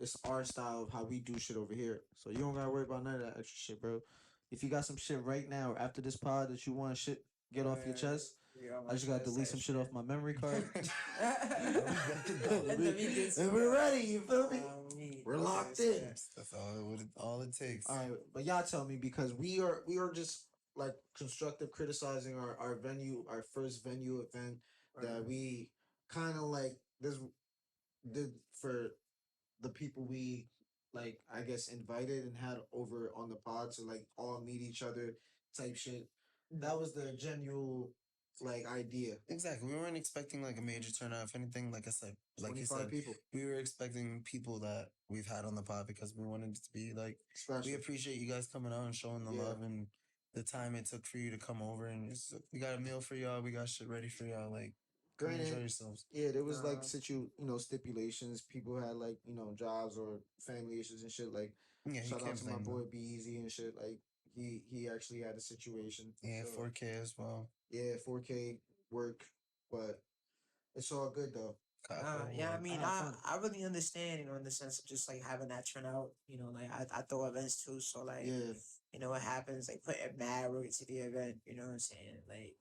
It's our style of how we do shit over here. So you don't gotta worry about none of that extra shit, bro. If you got some shit right now or after this pod that you want to get off your chest, I just gotta delete some shit off my memory card. And we're ready, you feel me? We're locked in. That's all it takes. All right, but y'all tell me because we are just like constructive criticizing our venue, our first venue event that we kind of like this did for the people we like I guess invited and had over on the pod to like all meet each other type shit. That was the genuine like idea. Exactly. We weren't expecting like a major turnout. If anything, like I said, like you said, people. we were expecting people that we've had on the pod because we wanted it to be like Special. we appreciate you guys coming out and showing the Yeah. love and the time it took for you to come over and we got a meal for y'all. We got shit ready for y'all. Like, come enjoy yourselves. Yeah, there was like stipulations. People had like jobs or family issues and shit. Like, Yeah, shout out to my blame boy them. Be Easy and shit. Like, he actually had a situation. Yeah, so, 4K as well. Yeah, 4K work, but it's all good though. Yeah, I mean, I had fun. I really understand, you know, in the sense of just like having that turnout, you know, like I throw events too, so like, Yeah, you know, what happens, like putting mad work to the event, you know what I'm saying? Like,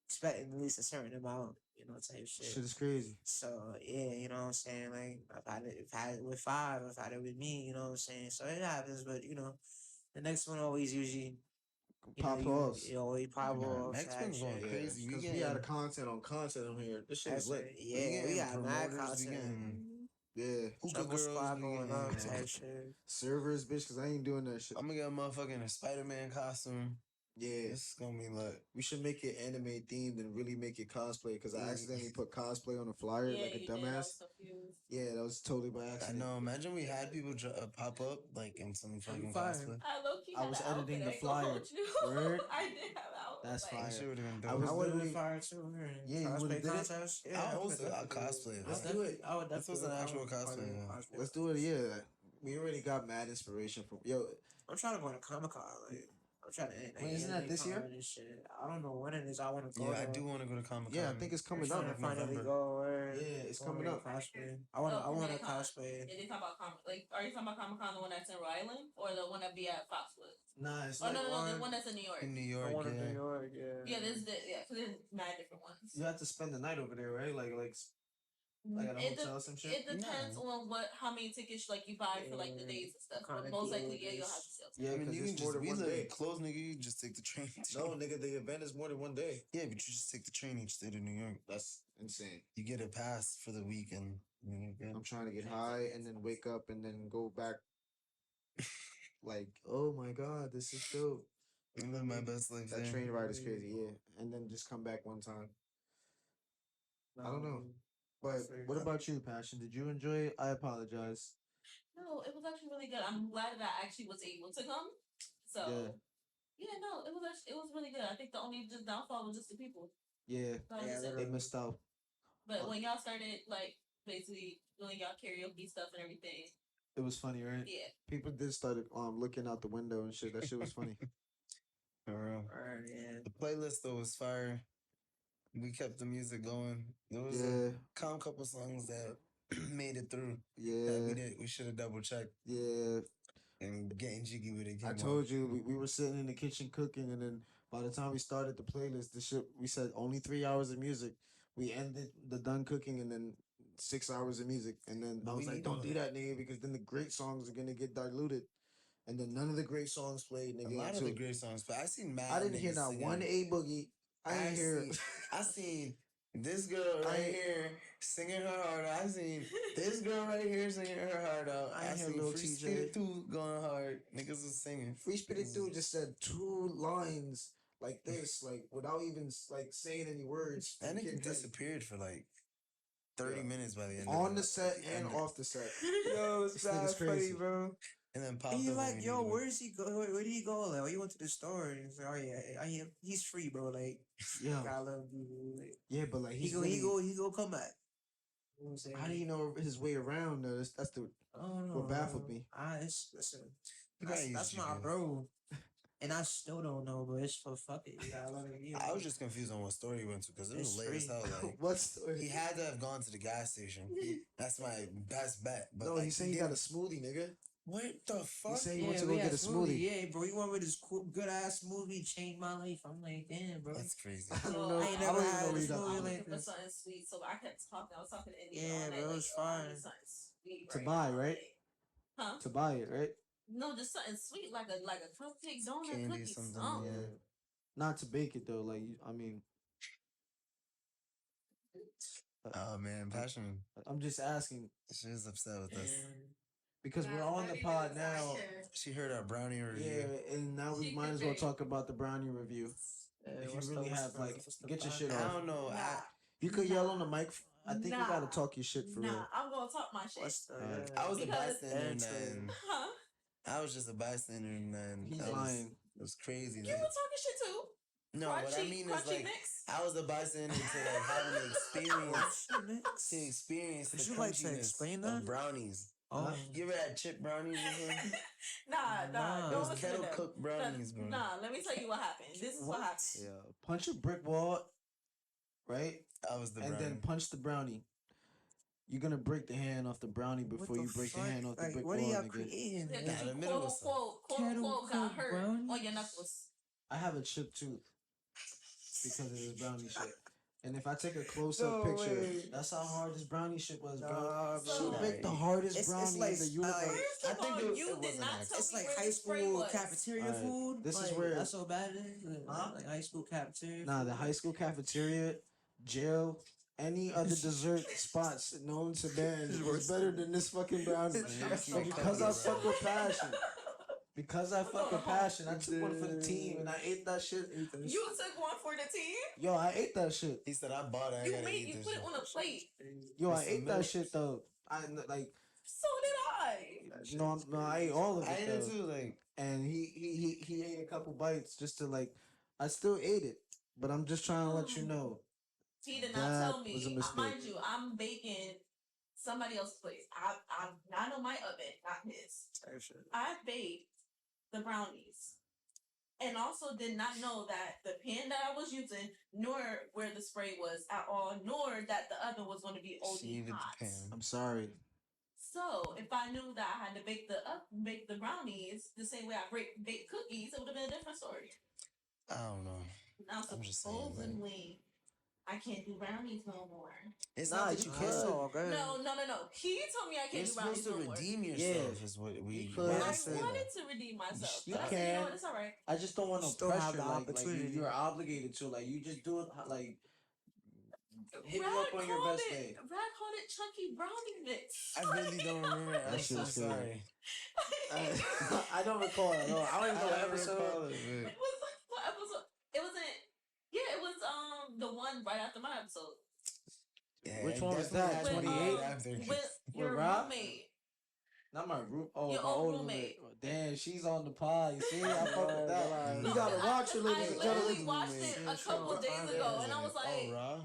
expecting at least a certain amount, you know, type shit. shit is crazy. So yeah, you know what I'm saying? Like I've had it with five, I've had it with me, you know what I'm saying? So it happens, but you know, the next one always usually Pop off. you always pop Nah, off next type one's going shit. crazy. We Because we getting had a content on content on here. This shit is That's lit. it. we Yeah, we getting got mad promoters. We content. getting Yeah. hookah Jungle girls. squad We going up getting. type shit. Servers, bitch, because I ain't doing that shit. I'm gonna get a motherfucking Spider-Man costume. Yeah. This is gonna be lit. We should make it anime themed and really make it cosplay because I Yeah. accidentally put cosplay on the flyer Yeah, like a you did. I was dumbass. confused. Yeah, that was totally by I accident. know. Imagine we had people pop up like in some fucking fire. cosplay. I low key I had was an editing outfit, the I ain't gonna flyer. hold you. Word? I did have an outfit. That's like, fire. That shit would have been I dope. was I would have been literally- fired too. Yeah, you would've Cosplay did it? contest. Yeah, I'll I host would a definitely cosplay. do it. Let's do it. I would This was definitely. an actual I would cosplay, do yeah. cosplay. Let's do it. Yeah, we already got mad inspiration from yo. I'm trying to go to Comic Con. Like, I'm trying to. Wait, isn't that this year? And shit. I don't know when it is. I want to go. Yeah, I though. do want to go to Comic-Con. Yeah, I think it's I'm coming trying up. to finally November. go. Where Yeah, it's coming to up. Cosplay. I want to Comic-Con. cosplay. Yeah, they talk about like, are you talking about Comic Con, the one that's in Rhode Island, or the one that be at Foxwoods? Nah, it's Oh like no, the one- one that's in New York. In New I York, want to yeah. New York. Yeah. So there's mad different ones. you have to spend the night over there, right? Like at a It hotel or some shit. It depends on how many tickets like you buy for like the days and stuff. But most likely, yeah, you'll have to sell. Yeah, I mean, because you it's can more just than we one live day. close, nigga. You can just take the train. No, nigga, the event is more than one day. Yeah, but you just take the train each day to New York. That's insane. You get a pass for the weekend. I'm trying to get high and then wake up and then go back. Like, oh my god, this is dope. I live my best life. That there. train ride is crazy, yeah. And then just come back one time. I don't know. But what about you, Passion? Did you enjoy it? I apologize. No, it was actually really good. I'm glad that I actually was able to come. So yeah, no, it was really good. I think the only just downfall was just the people. Yeah, That was it. they missed out. But when y'all started like basically doing y'all karaoke stuff and everything, It was funny, right? yeah. People did started looking out the window and shit. That shit was funny. For real. Yeah. The playlist though was fire. We kept the music going. There was Yeah, a couple songs that made it through. That yeah, we should have double checked yeah. and getting jiggy with it. I told you we were sitting in the kitchen cooking, and then by the time we started the playlist, the shit we said only 3 hours of music. We ended the done cooking, and then 6 hours of music, and then But I was we like, need "Don't to- do that, nigga, because then the great songs are gonna get diluted." And then none of the great songs played, nigga. A lot of until- the great songs, but I seen mad. I didn't hear niggas not singing. one A Boogie. I didn't hear. I seen this girl right here singing her heart out. I seen this girl right here singing her heart out. I I hear seen Lil Free TJ. Spirit 2 going hard. Niggas was singing. Free Spirit Dude just said 2 lines like this, like without even like saying any words. That The nigga kid disappeared for like 30 minutes by the end. on of the set and end. off the set. Yo, This nigga's crazy, bro. And then popped And up. you're when like, we yo, needed him. where does he go? Where did he go? Like, oh, he went to the store. And he's like, oh yeah, he's free, bro. Like, Yeah, I love you. Like, yeah, but like he he's go, really, he go, come back. You know what I'm saying? How do you know his way around? Though? That's the I don't know. what baffled me. Listen, You gotta that's use my GPS. bro, and I still don't know, but it's for fuck it. You gotta let it be. I was just confused on what store he went to because it was It's late as free. hell. Like, What story? he had to have gone to the gas station. That's my best bet. But No, like, he said he got a didn't. smoothie, nigga. What the fuck? He said he Yeah, went to we go had get a smoothie. Yeah, bro, he went with his cool, good ass smoothie, changed my life. I'm like, damn, bro. That's crazy. I don't Well, know. I I ain't don't never even had know where a he got smoothie I'm the like looking for this. something sweet, so I kept talking. I was talking to India Yeah, all night. bro, Like, it's yo, I fine. need something sweet To right buy, now. right? Like, huh? to buy it, right? No, just something sweet, like a cupcake, donut, Candy, cookie, something, something. yeah. Not to bake it though. Like I mean, Oh man, Passion. I'm just asking She's upset with us. because we're on the pod now. She heard our brownie review. Yeah, and now we might as well talk about the brownie review. If you really have like, get your shit I off. don't know. Nah, You could yell on the mic. I think you gotta Nah. talk your shit for real. I'm gonna talk my shit. Alright. I was a Because- bystander and then Huh? I was just a bystander and then He's that was, lying. it was crazy. You were talking shit too. No, crunchy, what I mean is crunchy like mix. I was a bystander to like having the experience Would the you like to crunchiness explain of that? brownies. Oh, You ever had chip brownies before? Nah, Nah. It don't was listen to kettle them. cooked brownies, bro. Nah, let me tell you what happened. This is what happened. Yeah, punch a brick wall, right? I was the And brownie. then punch the brownie. You're gonna break the hand off the brownie What before the you break the fuck? hand off the Like, brick what are wall, y'all nigga. creating? Yeah, man? because the you middle quote was unquote got Kettle hurt brownies? on your knuckles. I have a chipped tooth because of this brownie shit. And if I take a close up No picture, way. that's how hard this brownie shit was, bro. Nah, She So- would make the hardest It's brownie like- in the universe. First I of think all, it you did wasn't not accident. tell It's me like where high the spray school was. cafeteria Alright, food. this is Like, where- that's so bad. Huh? Like high school cafeteria. Nah, the food. high school cafeteria, jail, any other dessert spots known to man is better than this fucking brownie. But because I fuck with passion. Because I fuck with passion, I took one for the team and I ate that shit. You took one for the team. Yo, I ate that shit. He said, I bought it. I You gotta made eat you this put shit. it on a plate. Yo, I It's the ate that milk. shit though. I like So did I. no, I ate all of I it ate though. it too. Like, And he ate a couple bites just to like. I still ate it, but I'm just trying to let you know. He did not That tell me. was a mistake. Mind you, I'm baking somebody else's place. I'm not on my oven, not his. I baked the brownies. And also did not know that the pan that I was using, nor where the spray was at all, nor that the oven was going to be she needed OD hot. the pan. I'm sorry. So if I knew that I had to bake the brownies the same way I bake cookies, it would have been a different story. I don't know. Now I'm just saying, like- supposedly I can't do brownies no more. It's Nah, not that you you could. can't. all good. No. He told me I You're can't do brownies supposed to no more. redeem Yeah. yourself, is what we. You could. I I said wanted to redeem myself, You but I said, you know what, can. it's all right. I just don't want no Still have pressure. the Like opportunity. you're obligated to. Like you just do it. Like hit me Rad up on your called best it- day. Rad called it chunky brownie mix. I really don't remember. I'm That so shit's crazy. sorry. I don't recall at all. I don't even know what don't episode. recall it, It was like what episode? It wasn't. Yeah, it was the one right after my episode Yeah, Which it one was definitely that? had to be 28? right after. with your Rob? roommate. Not my room. Oh, Your my old old roommate. roommate. Damn, she's on the pod. You see, I fuck with that. No, You gotta watch it, ladies I and literally gentlemen. watched it Yeah, a couple sure. days ago, and I was like, Oh, Raw?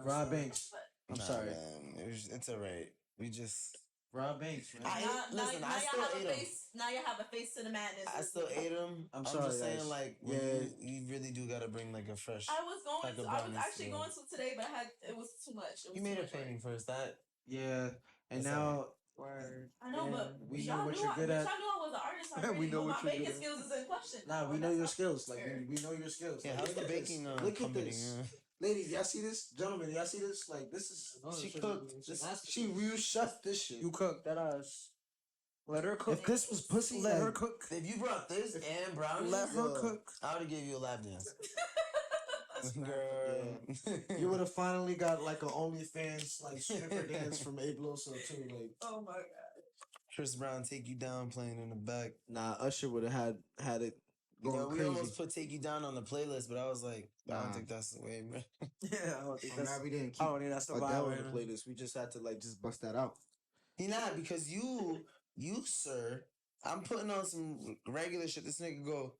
Rob Banks. I'm Nah, sorry. man. It's alright. We just. Rob Banks, man. Listen, I still ate 'em. Now you have a face to the madness. I still ate them. I'm I'm sorry, just saying, guys. like, Yeah. you really do gotta bring like a fresh. I was going. Pack of I was brownies actually today. going to today, but it was too much. It was You made too a much. painting first. That Yeah, and It's now Word. I know, Yeah, but we y'all know what knew you're I, good but at. y'all knew I was an artist We already. know but what my you're baking good at. skills is in question. nah, we That's know your not skills. Like fair. we know your skills. yeah. Like, How's look the at baking this. Look at company? this. Ladies, y'all see this? Gentlemen, y'all see this? Like this is she cooked. She real chef this shit. You cook that ass. Let her cook. If this was pussy, Let her like, cook. If you brought this and brownies, Let her yo, cook. I would have gave you a lap dance. That's Girl. you would have finally got like an OnlyFans like stripper dance from Ape Loso too. Like, oh my god. Chris Brown take you down playing in the back. nah, Usher would have had it You going know, we crazy. almost put "Take You Down" on the playlist, but I was like, I Nah. don't think that's the way, man. Yeah, I don't think I'm that's. glad we didn't I keep don't think that's the Adele vibe. on Right the now. playlist. We just had to like just bust that out. He not because you, sir. I'm putting on some regular shit. This nigga go,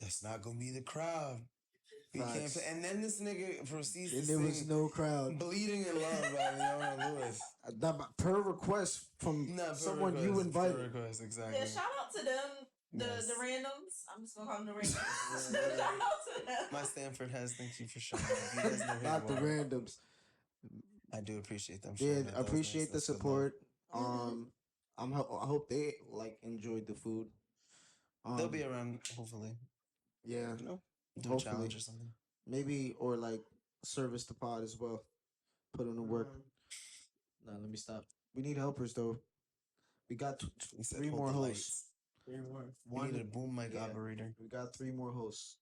that's not gonna be the crowd. We can't Facts. play. And then this nigga proceeds And to there was sing no crowd. "Bleeding in Love" by Leona Lewis. Per request from No, per someone you request, per invited. request, exactly. Yeah, shout out to them, the Yes. the randoms. I'm just gonna call them the randoms. shout out to them. My Stanford has. Thank you for showing up. You guys know who Not the you are. randoms. I do appreciate them. Yeah, showing up. That was appreciate nice. the That's good love. support. Mhm. I hope they like enjoyed the food. They'll be around, hopefully. Yeah, You know, do a Hopefully. challenge or something. maybe or like service the pod as well. Put in the work. Nah, let me stop. We need helpers though. We got He said, three "Hold more the hosts. lights." We need a boom mic yeah. operator. We got 3 more hosts.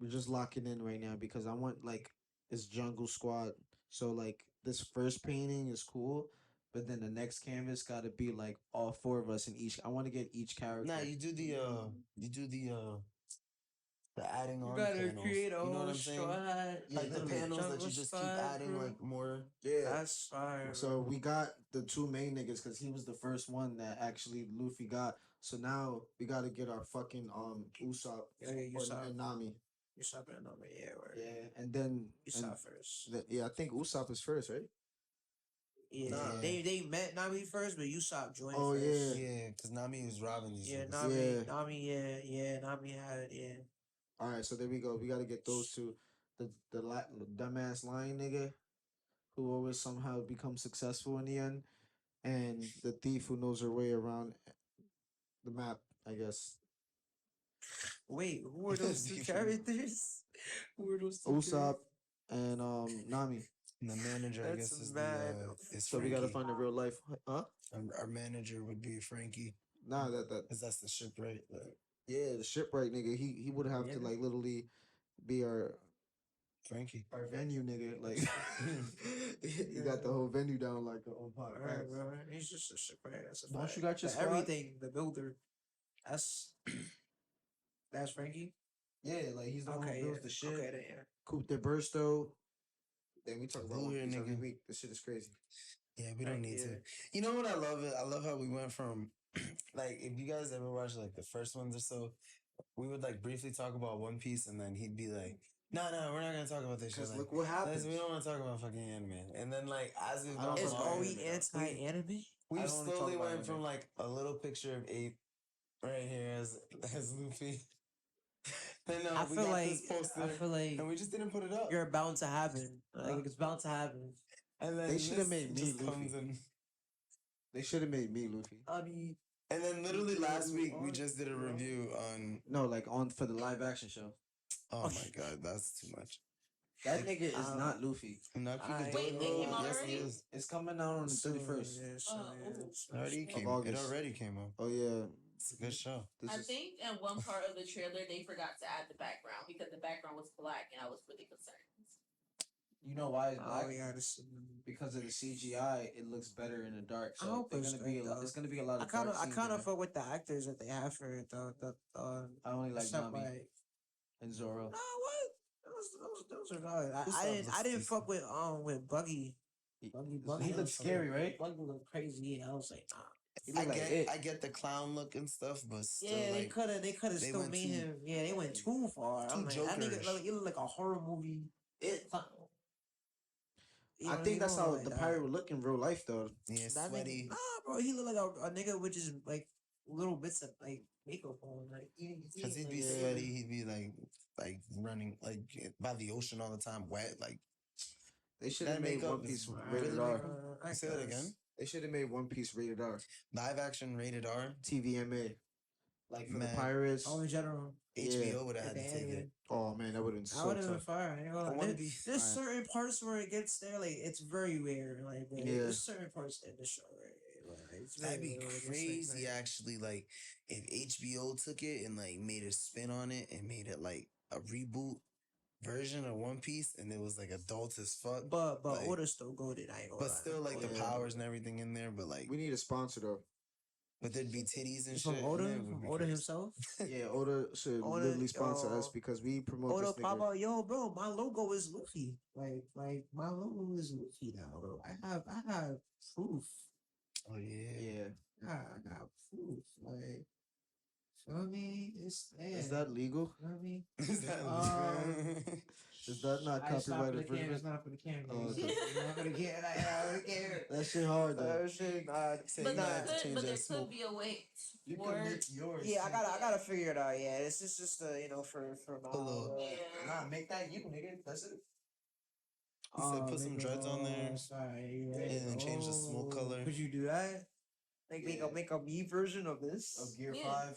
We're just locking in right now because I want like it's Jungle Squad. So like this first painting is cool, but then the next canvas got to be like all 4 of us in each. I want to get each character. Nah, you do the adding You on gotta panels. create a You know what whole I'm saying? squad. Like the literally. panels that Jungle you just keep squad, adding bro. like more. Yeah. That's fire. So we got the 2 main niggas because he was the first one that actually Luffy got. So now we got to get our fucking Usopp Yeah, you saw. and Nami. You saw that number, yeah. Word. Yeah, and then You saw first. yeah, I think Usopp is first, right? Yeah, Nah. they met Nami first, but Usopp joined Oh, first. yeah. Yeah, because Nami was robbing these. Yeah, niggas. Nami, Nami had it, yeah. All right, so there we go. We got to get those 2. The dumbass lion nigga. who always somehow becomes successful in the end, and the thief who knows her way around the map, I guess. Wait, who are those two characters? Who are those two Usopp characters? and Nami. And the manager, I That's guess, mad. is So we gotta Frankie. find a real life. Huh? Our manager would be Frankie, Nah, that because that's the ship, right? yeah, the shipwright nigga. He would have to Yeah. like literally be Frankie. our venue nigga. Like he got the whole venue down like on pot. Alright, bro. He's just a shit, right? That's a Don't fact. you got your The squad? everything, the builder. That's that's Frankie. Yeah, like he's the one Okay, who builds yeah. the shit. Okay, then, yeah. Coupe de Bursto. Then we talk about Blue One hair Piece every nigga. week. This shit is crazy. Yeah, we don't Right, need yeah. to. You know what I love? I love how we went from, like, if you guys ever watched like the first ones or so, we would like briefly talk about One Piece, and then he'd be like, "No, we're not gonna talk about this shit. Because Like, look what happens. we don't want to talk about fucking anime." And then like as we've I don't gone talk Is about along, Owie anime, though. anti-anime? we I don't only talk slowly about went anime. from like a little picture of Ape right here as Luffy. And I we feel got like this poster, I feel like and we just didn't put it up. you're bound to happen. Like it's bound to happen. And then They shoulda this made me just Luffy. comes in. They should have made me Luffy. I mean, And then literally last week we just did a review on. No, like on for the live action show. Oh my god, that's too much. That nigga is not Luffy. Not Wait, they came out yes, already? he is. It's coming out on the 31st. It already came. It August. already came out. Oh yeah. It's a good show. This I is think in one part of the trailer they forgot to add the background because the background was black and I was really concerned. you know why it's black? Oh yeah, this. Because of the CGI, it looks better in the dark. I So hope they're it's gonna be good, it's gonna be a lot I of kind dark of, I scenes kind in of it. fuck with the actors that they have for it. I only like stuff Nami like. and Zoro. No, what? Those are valid. I didn't, looks I didn't decent. fuck with Buggy. Buggy. He looks scary, right? Buggy looked crazy, and I was like, nah. He look like it. I get the clown look and stuff, but still, Yeah, they like, could have they still went made too- him. Yeah, they went too far. too I'm like, that nigga, Jokerish. he looked like a horror movie. It. I think that's how the pirate would look in real life, though. yeah, That sweaty. nigga, nah, bro, he looked like a nigga with just like little bits of like makeup on, like eating. Because he'd be Yeah. sweaty, he'd be like running like by the ocean all the time, wet. Like, They should that have made makeup One is Piece really rated R. makeup. Say that again. They should have made One Piece rated R. Live action rated R. TVMA. Like for Man. the pirates. Oh, in general. HBO would have Like had to the take anime. it. Oh man, that would have been I so would have been tough. fire. I ain't gonna I lie. wanna There- be- There's Alright. certain parts where it gets there, like it's very weird. Like but Yeah. there's certain parts in the show where it's very That'd be weird, where it's crazy, like, actually. Like, if HBO took it and like made a spin on it and made it like a reboot version of One Piece, and it was like adult as fuck. But like, Oda's still goaded. I ain't gonna but lie. still like the Yeah. powers and everything in there. But like, We need a sponsor though. but there'd be titties and From shit. Oda, and it would from be Oda crazy. himself. Yeah, Oda should Oda, literally sponsor us yo. because we promote Oda this pop nigga. out, yo, bro. My logo is Luffy. Like my logo is Luffy now, bro. I have proof. Oh yeah. Yeah. I got proof. Like, feel me? It's there. Is that legal? Feel me? Is that Is that not It's not for copyright the camera. It's infringement? not for the camera. Oh, okay. It's not for the camera. Not for the camera. That shit hard though. That shit, Say But you might have to change there that could smoke. be a way You for can make yours. Yeah, I gotta figure it out. Yeah, this is just for my. Hello. Yeah. Nah, make that you, nigga. That's it. He said put some dreads on there Sorry, and then change the smoke color. Could you do that? Like Yeah. make a me version of this. Of Gear Yeah. 5.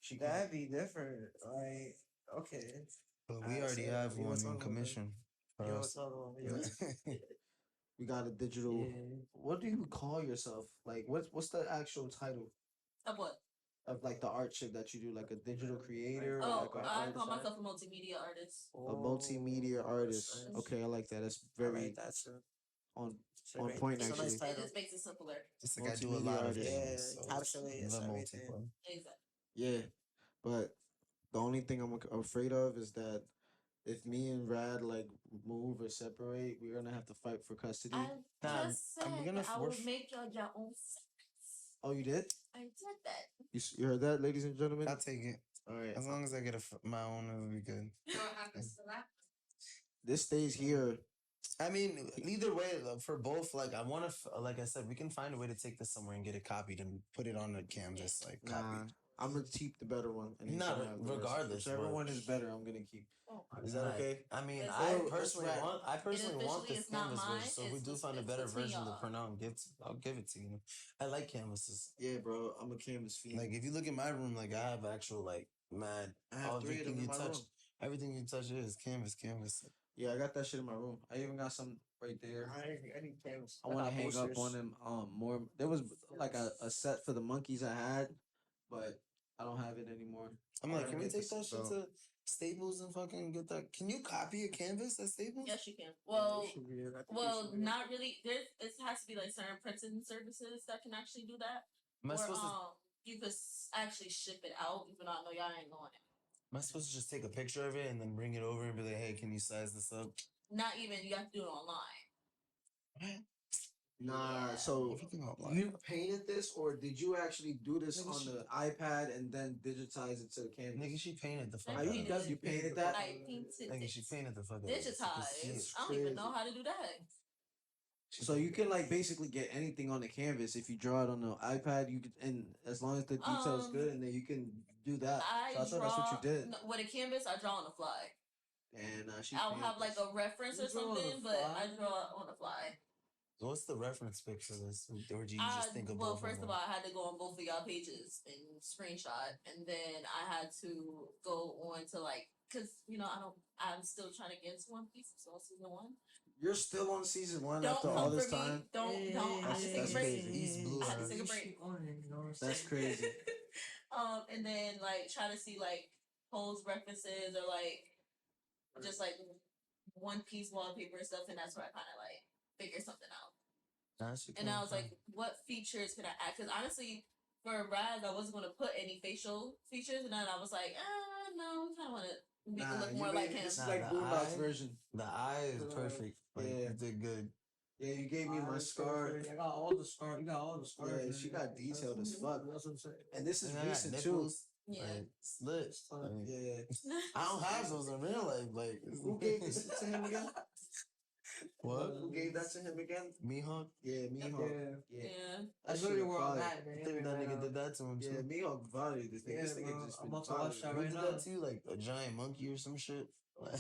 She can. That'd be different. Like okay. But we Alright, already so have you one was in talking about commission for Yo, us. talk about yo. We got a digital. Yeah. What do you call yourself? Like, what's the actual title Of what? of like the art shit that you do? Like a digital creator? Or Oh, like a I artist? call myself a multimedia artist. A multimedia artist. nice. Okay, I like that. That's I very like that too. on It's a on great- point, it's a actually. nice It title. just makes it simpler. It's like I do a Multimedia lot of artist. things. Yeah, So encapsulate it's the everything. multiple. Exactly. Yeah, but the only thing I'm afraid of is that if me and Rad like move or separate, we're gonna have to fight for custody. I Nah, just said I'm gonna that I we're would f- make your own sex. Oh, you did? I did that. You heard that, ladies and gentlemen? I'll take it. All right. As long as I get my own, it'll be good. You know what happens to that? This stays here. I mean, either way, for both, like I want to, like I said, we can find a way to take this somewhere and get it copied and put it on the canvas, like Nah, copied. I'm gonna keep the better one, and he's Nah, gonna have the rest. regardless, Whichever but- one is better, I'm gonna keep. Oh, Is that okay? I mean, It's I like- personally It's want. I personally want officially this is not canvas mine, version. So if we it's do find a it's better between version to y'all. print out and give, I'll give it to you. I like canvases. Yeah, bro. I'm a canvas fiend. Like if you look at my room, like I have actual like mad. I have 3 of them in my touch, room. everything you touch is canvas. Yeah, I got that shit in my room. I even got some right there. I need canvas. I want to hang up on them. More. There was like a set for the monkeys I had, but I don't have it anymore. I'm I like, wanna can we get take this that shit belt. to Staples and fucking get that? Can you copy a canvas at Staples? Yes, you can. Yeah, Well, you should be able- I think you well, should be able- not really. There's it has to be like certain printing services that can actually do that. Am I Or supposed to? you could actually ship it out, even though I know y'all ain't going it. Am I supposed to just take a picture of it and then bring it over and be like, hey, can you size this up? Not even. You have to do it online. Nah, Yeah. so Everything online. you painted this, or did you actually do this on the iPad and then digitize it to the Nigga, canvas? she painted the fuck I out of painted it. it. You painted that? I painted Nigga, she it. painted the fuck out of it. You can see it. Digitized. I don't even know how to do that. So you can like basically get anything on the canvas if you draw it on the iPad. You could, and as long as the detail's good, and then you can do that. I So I thought draw that's what you did. no, with a canvas. I draw on the fly. And she I'll painted have like this. a reference You or draw on the something, but fly? I draw on the fly. So what's the reference pic for this? Or do you just think of Well, both first of of them? all, I had to go on both of y'all pages and screenshot, and then I had to go on to like, cause I'm still trying to get into One Piece, so season 1. You're still on season 1 Don't after come all for this me. time. Don't. I had to take That's a break. crazy. East Blue I had to Eyes. take a You break. keep going, you know what I'm That's saying? crazy. And then like try to see like pose references or like just like One Piece wallpaper and stuff, and that's where I kind of like figure something out. And I was like, what features could I add? Because honestly, for Rad, I wasn't going to put any facial features, and then I was like, no, I kind of want to make it look you more made like it- him. This is Nah, like the Boondocks eye- version. the eye is Uh, perfect. Like, yeah. you did good. Yeah, you gave me my Alright, scar. perfect. I got all the scars. You got all the scars. Yeah, man. she got detailed as fuck. That's what I'm saying. And this is And I got recent too. nipples. Yeah. Like, it's lit. It's fun. Like, Yeah. I don't have those in real life. Like, Who gave this to him again? What? Who gave that to him again? Mihawk? Yeah, Mihawk. Yeah. Yeah. Yeah. That That's shit literally where I'm fire. at, man. I think that nigga did that to him Yeah, too. Mihawk violated this nigga. Yeah, This nigga bro. just I'm been about to watch that Who violated. did right that to you? Like a giant monkey or some shit? Like,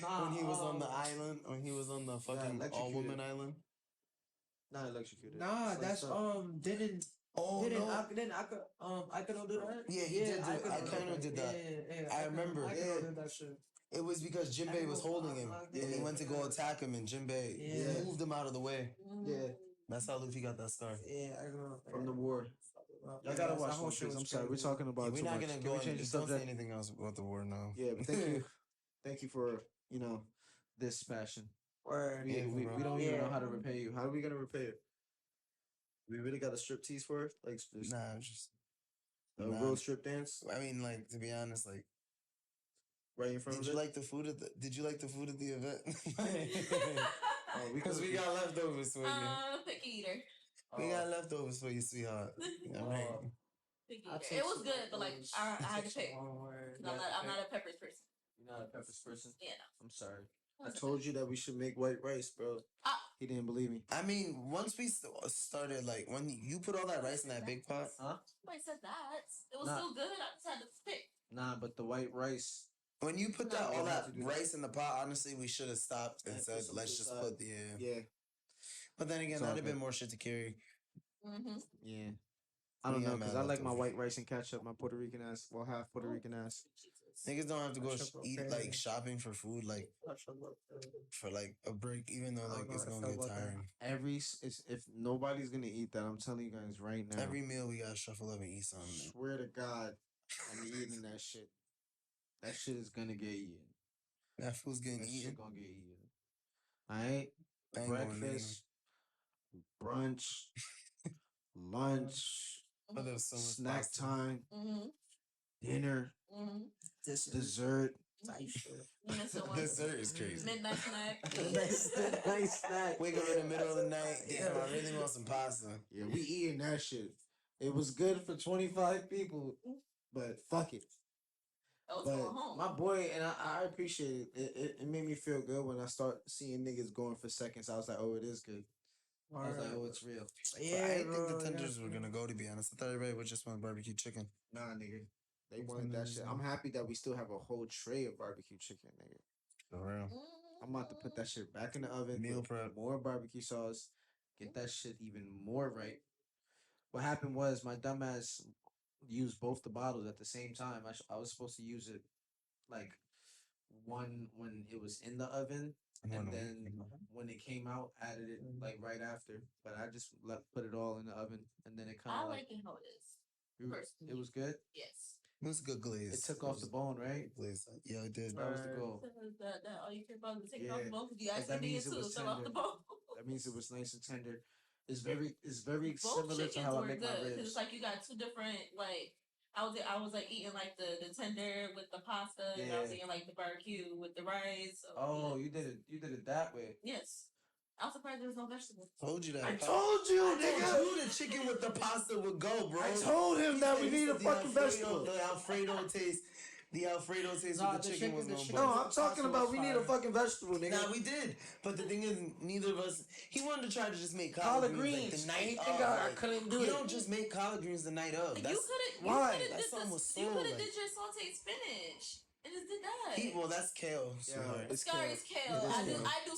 Nah, when he was on the island, when he was on the fucking electrocuted. all woman island. Not electrocuted. Nah, Sliced that's up. didn't Oh didn't no! I could do that? Yeah, he did do it. Aikano Aikano did that. Yeah, I remember. I Yeah. did that shit. It was because Jinbei was holding him, and he went to go attack him, and Jinbei Yeah. moved him out of the way. Yeah. That's how Luffy got that scar. Yeah, I know. From the war. Y'all Y'all gotta watch One Piece. I'm sorry, we're talking about We're too not much. gonna Can go we and change the don't say subject? anything else about the war now. Yeah, but thank you. Thank you for, this passion. Word. We, Yeah, we, bro. we don't even know Yeah. how to repay you. How are we gonna repay you? We really got a strip tease for it? Like just Nah, I'm just. a nah. real strip dance I mean, like to be honest, like, right in front did of you it? like the food at the? Did you like the food at the event? Oh, Because we got leftovers for you. Picky eater. We got leftovers for you, sweetheart. You know what I mean? Picky I'll eater. take It was some good, but like peppers. I had to Take some pick. word. 'Cause I'm not a peppers person. You're not a peppers person? Yeah, no. I'm sorry. I That's told you that we should make white rice, bro. Ah. He didn't believe me. I mean, once we started, like, when you put all that rice in that big pot, Nobody said that. It was Nah. still good. I just had to pick. Nah, but the white rice. when you put No. that all We have that to do that. rice in the pot, honestly, we should have stopped and Yeah, said, put some let's to just the put side. the. Yeah, But then again, It's all that'd have been good. more shit to carry. Mm-hmm. yeah. I don't We know, got because mad I like my leftovers. white rice and ketchup, my Puerto Rican ass. Well, half Puerto Rican ass. Niggas don't have to go Ketchup, eat okay. like shopping for food like for like a break, even though I like don't know it's how I gonna feel get about that. tiring. If nobody's gonna eat that, I'm telling you guys right now. Every meal we gotta shuffle up and eat something. Swear to God, I'm eating that shit. That shit is gonna get eaten. That food's getting That eaten. shit gonna get eaten. Alright? I ain't going Breakfast, brunch, lunch, But there's so much snack pasta. time, Mm-hmm. dinner, Mm-hmm. dessert. Dessert is crazy. Midnight snack. Nice snack. Wake up in the middle of the night. Damn, I really want some pasta. Yeah, we eating that shit. It was good for 25 people, but fuck it. I was But going home. my boy, and I appreciate it. It made me feel good when I start seeing niggas going for seconds. I was like, oh, it is good. I was like, oh, it's real. But I Yeah, didn't think the bro. tenders were gonna go. To be honest, I thought everybody would just want barbecue chicken. Nah, nigga. They wanted that shit. I'm happy that we still have a whole tray of barbecue chicken, nigga. For real. I'm about to put that shit back in the oven. Meal Put prep. more barbecue sauce. Get that shit even more right. What happened was my dumbass used both the bottles at the same time. I was supposed to use it like one when it was in the oven, and then when it came out, added it like right after. But I just put it all in the oven, and then it kind I of like it how it is. Personally. it was good. Yes. It was good glaze. It took off the bone, right? Glaze. Yeah, it did. That was the goal. That all you care about is taking off Yeah. the bone because you Like, actually that did means it it too. was So off the tender. bone. That means it was nice and tender. It's very Both similar to chickens how I were make my good because ribs. it's like you got two different like. I was like eating like the tender with the pasta, and I was Yeah. eating like the barbecue with the rice. So, Oh, yeah. you did it that way. Yes. I was surprised there was no vegetables. Told you that. I told you, nigga. I told you the chicken with the pasta would go, bro. I told him that we need a fucking vegetable. The Alfredo taste. The Alfredo taste Nah, with the chicken was gonna chicken- burn. No, I'm talking about we need a fucking vegetable, nigga. Nah, we did. But the thing is, neither of us. He wanted to try to just make Collard greens greens. like the night Anything of. I Like, couldn't do you it. don't just make collard greens the night of. You That's could why? have That song was so, you could have like- did your sauteed spinach and just did that. well, that's kale. Yeah, sweetheart. it's Sorry, kale. it's kale. It is I kale. do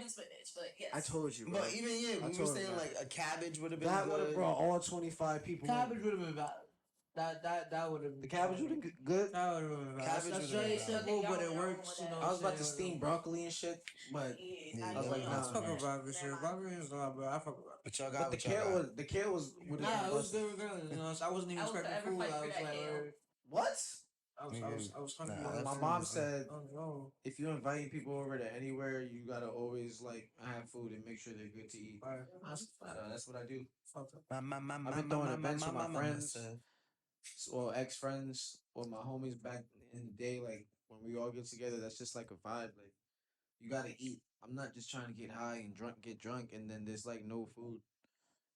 spinach, but yes. I told you, bro. But even I we were told him saying that. like a cabbage would have been That would have good. brought all 25 people. Cabbage in. would have been valid. That would have. The cabbage would have been good. That would have been valid. Cabbage That's would've very been valid. simple, but it Y'all works. You know. I was about to what I'm saying? steam broccoli and shit, but Yeah, I was like, yeah, nah. I fuck with broccoli. Sure, broccoli is a lot, bro. I fuck with broccoli. But y'all got But what y'all got. the kale was would have Nah, been it was busted. good regardless. You know, so I wasn't even I would expecting forever food. fight I for was that like, kale. word. What? I was hungry. Nah, My food mom was said Oh, if you're inviting people over to anywhere, you gotta always like have food and make sure they're good to eat. no. So that's what I do. Fuck up. I've been throwing events with my friends. Or ex friends or my homies back in the day, like when we all get together, that's just like a vibe. Like you gotta eat. I'm not just trying to get high and get drunk, and then there's like no food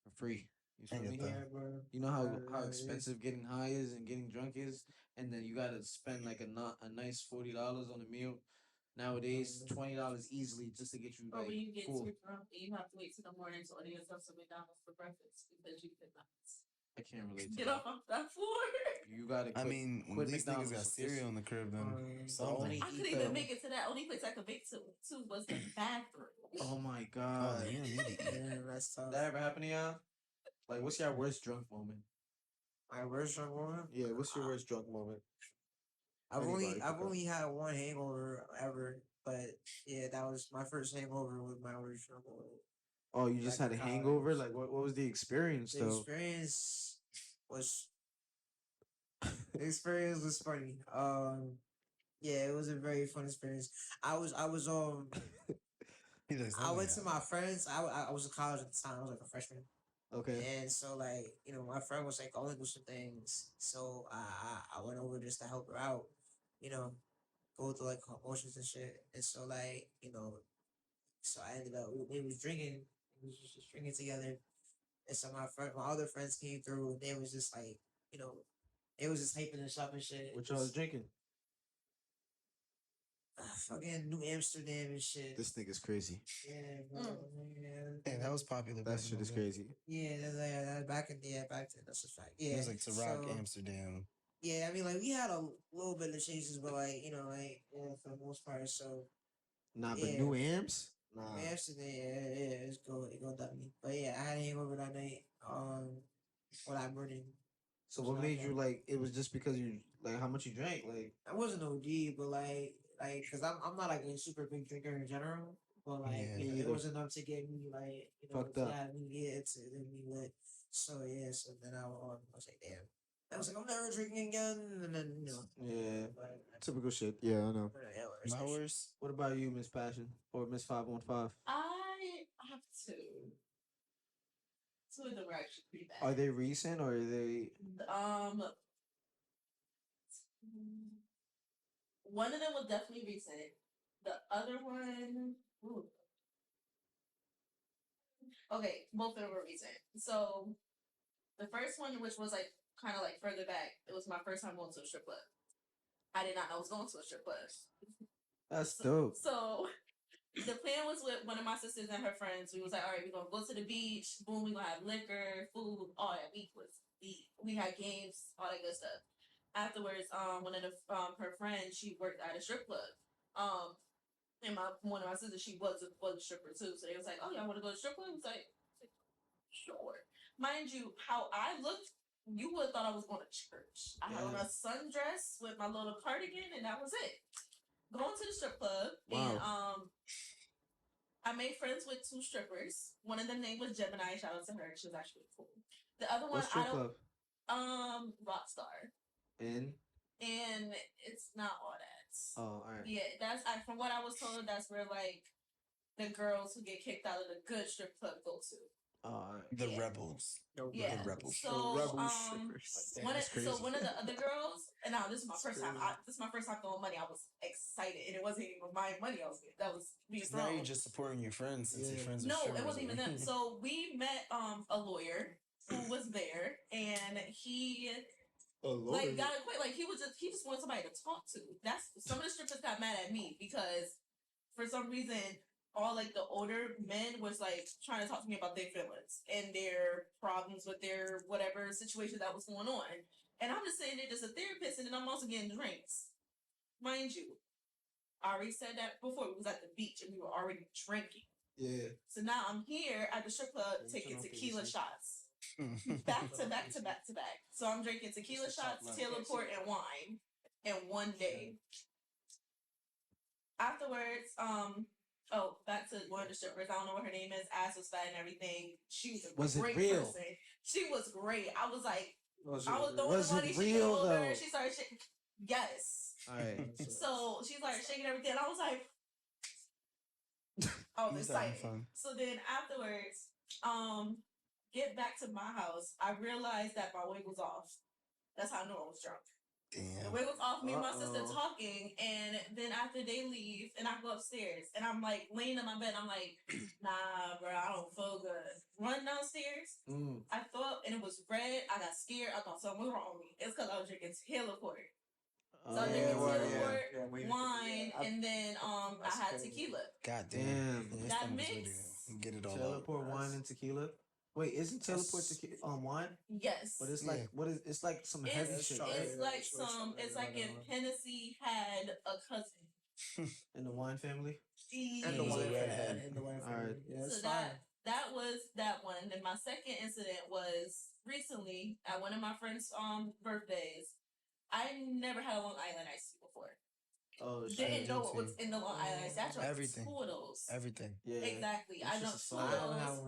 for free. You I feel get me? that. Yeah, bro. You know how Yeah, expensive getting high is and getting drunk is, and then you gotta spend like a nice $40 on a meal. Nowadays, $20 easily just to get you Or like when you get full. too drunk, you have to wait till the morning to order yourself some McDonald's for breakfast because you cannot I can't relate to get that. off that floor. You gotta. I mean, quit these McDonald's niggas got for cereal in the crib. Then something. only- I couldn't eat even them. make it to that. Only place I could make to was the bathroom. Oh my Oh, god. you don't need to eat. Yeah, that's tough. That ever happened to y'all? Like, what's your worst drunk moment? My worst drunk moment. Yeah, what's your worst drunk moment? I've Anybody could go. only had one hangover ever, but yeah, that was my first hangover with my worst drunk moment. Oh, you just Back had a in college. hangover? Like, what was the experience The though? experience was the experience was funny. Yeah, it was a very fun experience. I was He like, I went to my friends. I was in college at the time. I was like a freshman. Okay. And so, like, you know, my friend was like going through some things, so I went over just to help her out, you know, go through like her emotions and shit. And so, like, you know, so I ended up we was drinking, we was just drinking together. And so my other friends came through, and they was just like, you know, they was just hyping and stuff and shit. What y'all was drinking? Fucking New Amsterdam and shit. This nigga's crazy. Yeah, bro. Yeah, Hey, that was popular. That back shit in is the day. crazy. yeah, back then, that's a fact. Yeah, It was like to rock so- Amsterdam. Yeah, I mean, like we had a little bit of chases, but like you know, like yeah, for the most part. So Nah, but Yeah. New Amps? Nah. Amsterdam, yeah, it's go dummy. But yeah, I had a hangover that night. Without burning. So what made you like? It was just because you like how much you drank? Like I wasn't OD, but cause I'm not like a super big drinker in general. But like Yeah. you know, Me it either. was enough to get me like you know Fucked up. yeah me yeah to me lit. So yeah, so then I was like damn. I was like I'm never drinking again, and then you know. yeah, But, typical shit. Yeah, I know. yeah, My worst. What about you, Miss Passion or Miss 515? I have two. Two of them are actually pretty bad. Are they recent or are they? One of them was definitely recent. The other one, ooh. Okay, both of them were recent. So the first one, which was like kind of like further back, it was my first time going to a strip club. I did not know I was going to a strip club. That's dope. So the plan was with one of my sisters and her friends. We was like, all right, we're gonna go to the beach. Boom, we gonna have liquor, food, all that. We had games, all that good stuff. Afterwards, one of the her friends, she worked at a strip club. And one of my sisters, she was a stripper too. So they was like, oh, y'all want to go to strip club? I was like, sure. Mind you, how I looked, you would have thought I was going to church. I had on a sundress with my little cardigan, and that was it. Going to the strip club, and I made friends with two strippers. One of them name was Gemini. Shout out to her. She was actually cool. The other one, strip club? Rockstar. And It's not all that. oh, all right. Yeah, that's from what I was told. That's where like the girls who get kicked out of the good strip club go to. Oh, all right. The rebels. Yeah. The rebels. So one of the other girls, and now this is my first time. This is my first time throwing money. I was excited, and it wasn't even my money. That was being thrown. Now you're just supporting your friends since your friends are No, strippers. it wasn't even them. So we met a lawyer who was there, and he like got to quit. Like he just wanted somebody to talk to. That's some of the strippers got mad at me because for some reason all like the older men was like trying to talk to me about their feelings and their problems with their whatever situation that was going on. And I'm just sitting there just a therapist, and then I'm also getting drinks. Mind you, I already said that before. We was at the beach and we were already drinking. Yeah. So now I'm here at the strip club taking tequila shots. back to back to back to back. So I'm drinking tequila shots, Taylor port, and wine in one day. Afterwards, back to one of the strippers. I don't know what her name is. Ass was fat and everything. She was a great person. She was great. I was like, I was throwing the money. She came over. She started shaking. Yes. All right. So she started shaking everything. And I was like, I was excited. So then afterwards, get back to my house. I realized that my wig was off. That's how I knew I was drunk. Damn. The wig was off. Me and my sister talking, and then after they leave, and I go upstairs, and I'm like laying in my bed. I'm like, nah, bro, I don't feel good. Run downstairs. I thought, and it was red. I got scared. I thought something was wrong with me. It's because I was drinking Taylor port. So I was drinking Taylor port, wine, and then I had tequila. God damn. That mix. Get it all Taylor out. port, wine, and tequila. Wait, isn't teleport wine? Yes. But it's like it's like some heavy shit. It's like if Hennessy had a cousin. In the wine family? And the wine family. Alright. Yeah, so that was that one. Then my second incident was recently at one of my friends' birthdays. I never had a Long Island iced tea before. Oh, shit. Didn't know what was in the Long Island iced tea. I drank Everything. two of those. Everything. Yeah. Exactly. I drank two of those.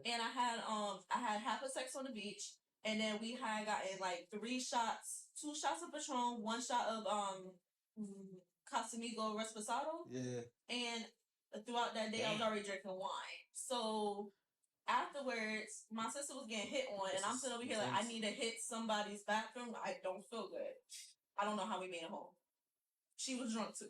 And I had half a sex on the beach, and then we had gotten like 3 shots, 2 shots of Patron, 1 shot of Casamigo Reposado. Yeah. And throughout that day, I was already drinking wine. So afterwards, my sister was getting hit on, and I'm sitting over here like, I need to hit somebody's bathroom. I don't feel good. I don't know how we made it home. She was drunk too,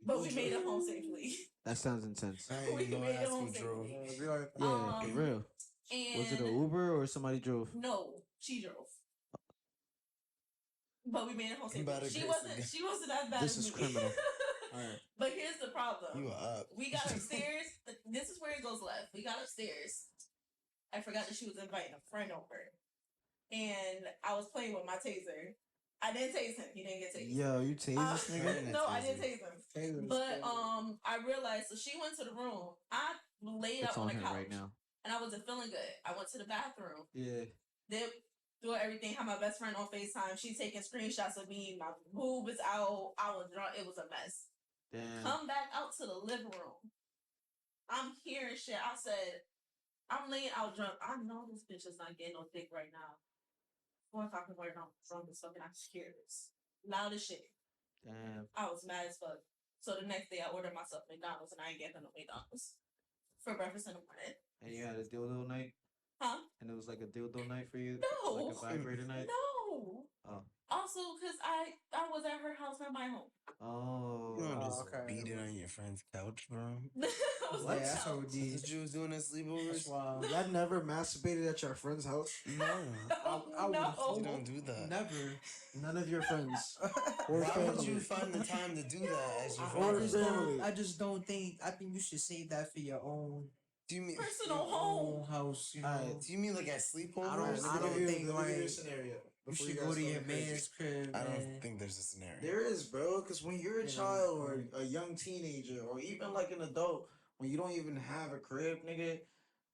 but we made it home safely. That sounds intense. We made it home safely. Yeah, for real. And was it an Uber or somebody drove? No, she drove. But we made it home safely. She wasn't as bad as me. This is criminal. All right. But here's the problem. You are up. We got upstairs. This is where it goes left. We got upstairs. I forgot that she was inviting a friend over. And I was playing with my taser. I didn't tase him. He didn't get tased. Yo, you tased this nigga? No, I didn't tase him. But I realized, so she went to the room. I laid out on the couch right now. And I wasn't feeling good. I went to the bathroom. Yeah. Dip through everything. Had my best friend on FaceTime. She's taking screenshots of me. My boob is out. I was drunk. It was a mess. Damn. Come back out to the living room. I'm hearing shit. I said, I'm laying out drunk. I know this bitch is not getting no dick right now. 4 o'clock in the morning, I'm drunk as fuck and I'm scared. Loud as shit. Damn. I was mad as fuck. So the next day I ordered myself McDonald's and I ain't getting no McDonald's for breakfast in the morning. And you had a dildo night? Huh? And it was like a dildo night for you? No. Like a vibrator night? No. Oh. Also, because I was at her house, not my home. You don't just okay. beat it on your friend's couch, bro. I was What? like, Yeah, that's no. what we That's did. what you was doing at That's sleepovers? wild. Y'all never masturbated at your friend's house? No. I would No. hope You don't do that. never. None of your friends or Why would you family. find the time to do that as your Or friend? family. I just don't think. I think you should save that for your own Do you mean Personal your home. own house. You know. Alright. do you mean like at I sleepovers? don't- I don't think, let me give you a like, scenario. You before should guys go to go your crazy. man's crib. I don't man. think there's a scenario. There is, bro, because when you're a Yeah, child or right. a young teenager or even like an adult, when you don't even have a crib, nigga,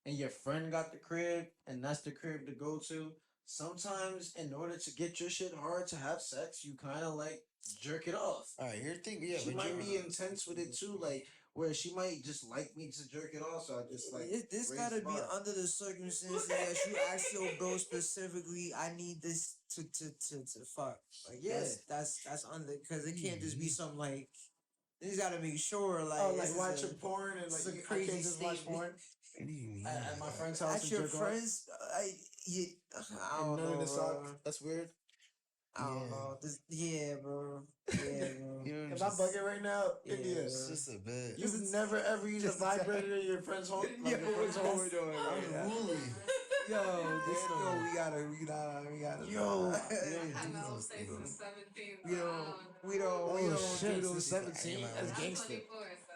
and your friend got the crib and that's the crib to go to, sometimes in order to get your shit hard to have sex, you kind of like jerk it off. All right, you're thinking, yeah, She but might you're be intense with it too, like where she might just like me to jerk it off, so I just like This raise gotta the be bar. under the circumstances that you ask your bro specifically. I need this to fuck. Like Yeah. that's under because it can't just be something like. You just gotta make sure like Oh, this like is watching a- porn and this like is a I crazy can't just watch statement. porn what do you mean? at my friend's house at and your jerk off. friends. I And don't none know, of the sock. bro. That's weird. I don't Yeah. know. Yeah, bro. Yeah, bro. You know, Am I bugging right now? Yeah, India. It's just a bit. You've never ever used a just- vibrator in your friend's home? Yo, Like your friend's what home? we doing? I'm Wooly. Yo, this Damn. yo, we gotta. Yo, I know, those say things. since 17. we don't Oh, shit, do since those. 17? Yeah, That's I'm gangster. 24, so.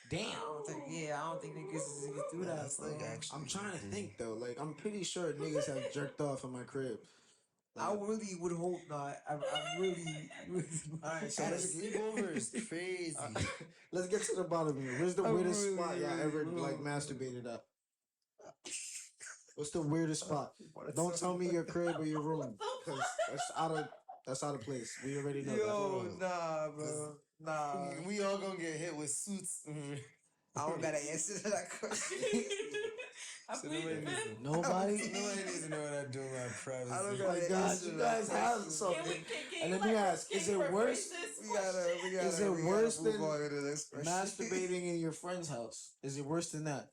Damn. I don't think niggas do that. That's like bro. actually. I'm trying to think though. Like I'm pretty sure niggas have jerked off in my crib. I really would hope not. I really. Alright, so At a let's sleepover is crazy. let's get to the bottom of it. Where's the I weirdest really, spot y'all ever really like will. masturbated at? What's the weirdest spot? Don't tell me your crib or your room, because that's out of place. We already know Yo, that. nah, bro. Nah. We all gonna get hit with suits. I don't gotta answer to that question. I So plead the nobody needs fifth. Nobody. Nobody needs to know what I do in my privacy. I don't Oh got my to God, answer you to guys that have question. something. Can And you let me ask, can is you it rephrase worse? this We gotta. Is it we gotta worse move than on to the next question. masturbating in your friend's house? Is it worse than that?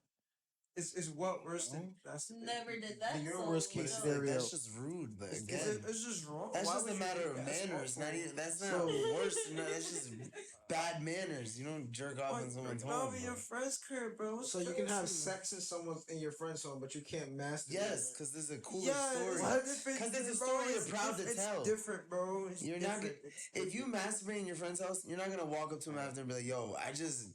It's what worse than that's Never did that. Your so worst But case it's no. like, scenario. that's just rude. Like, it's, again, it's just wrong. that's Why just would a you matter think of that's manners. Not awful? even, that's not So- worse. No, that's just bad manners. You don't jerk off in someone's home. in your Bro. friend's crib, bro. So you can have sex in your friend's home, but you can't masturbate. Yes, because there's a cooler Yeah, story. it's Because there's a bro, story it's you're proud to it's tell. different, bro. It's You're not different. If you masturbate in your friend's house, you're not gonna walk up to him after and be like, "Yo, I just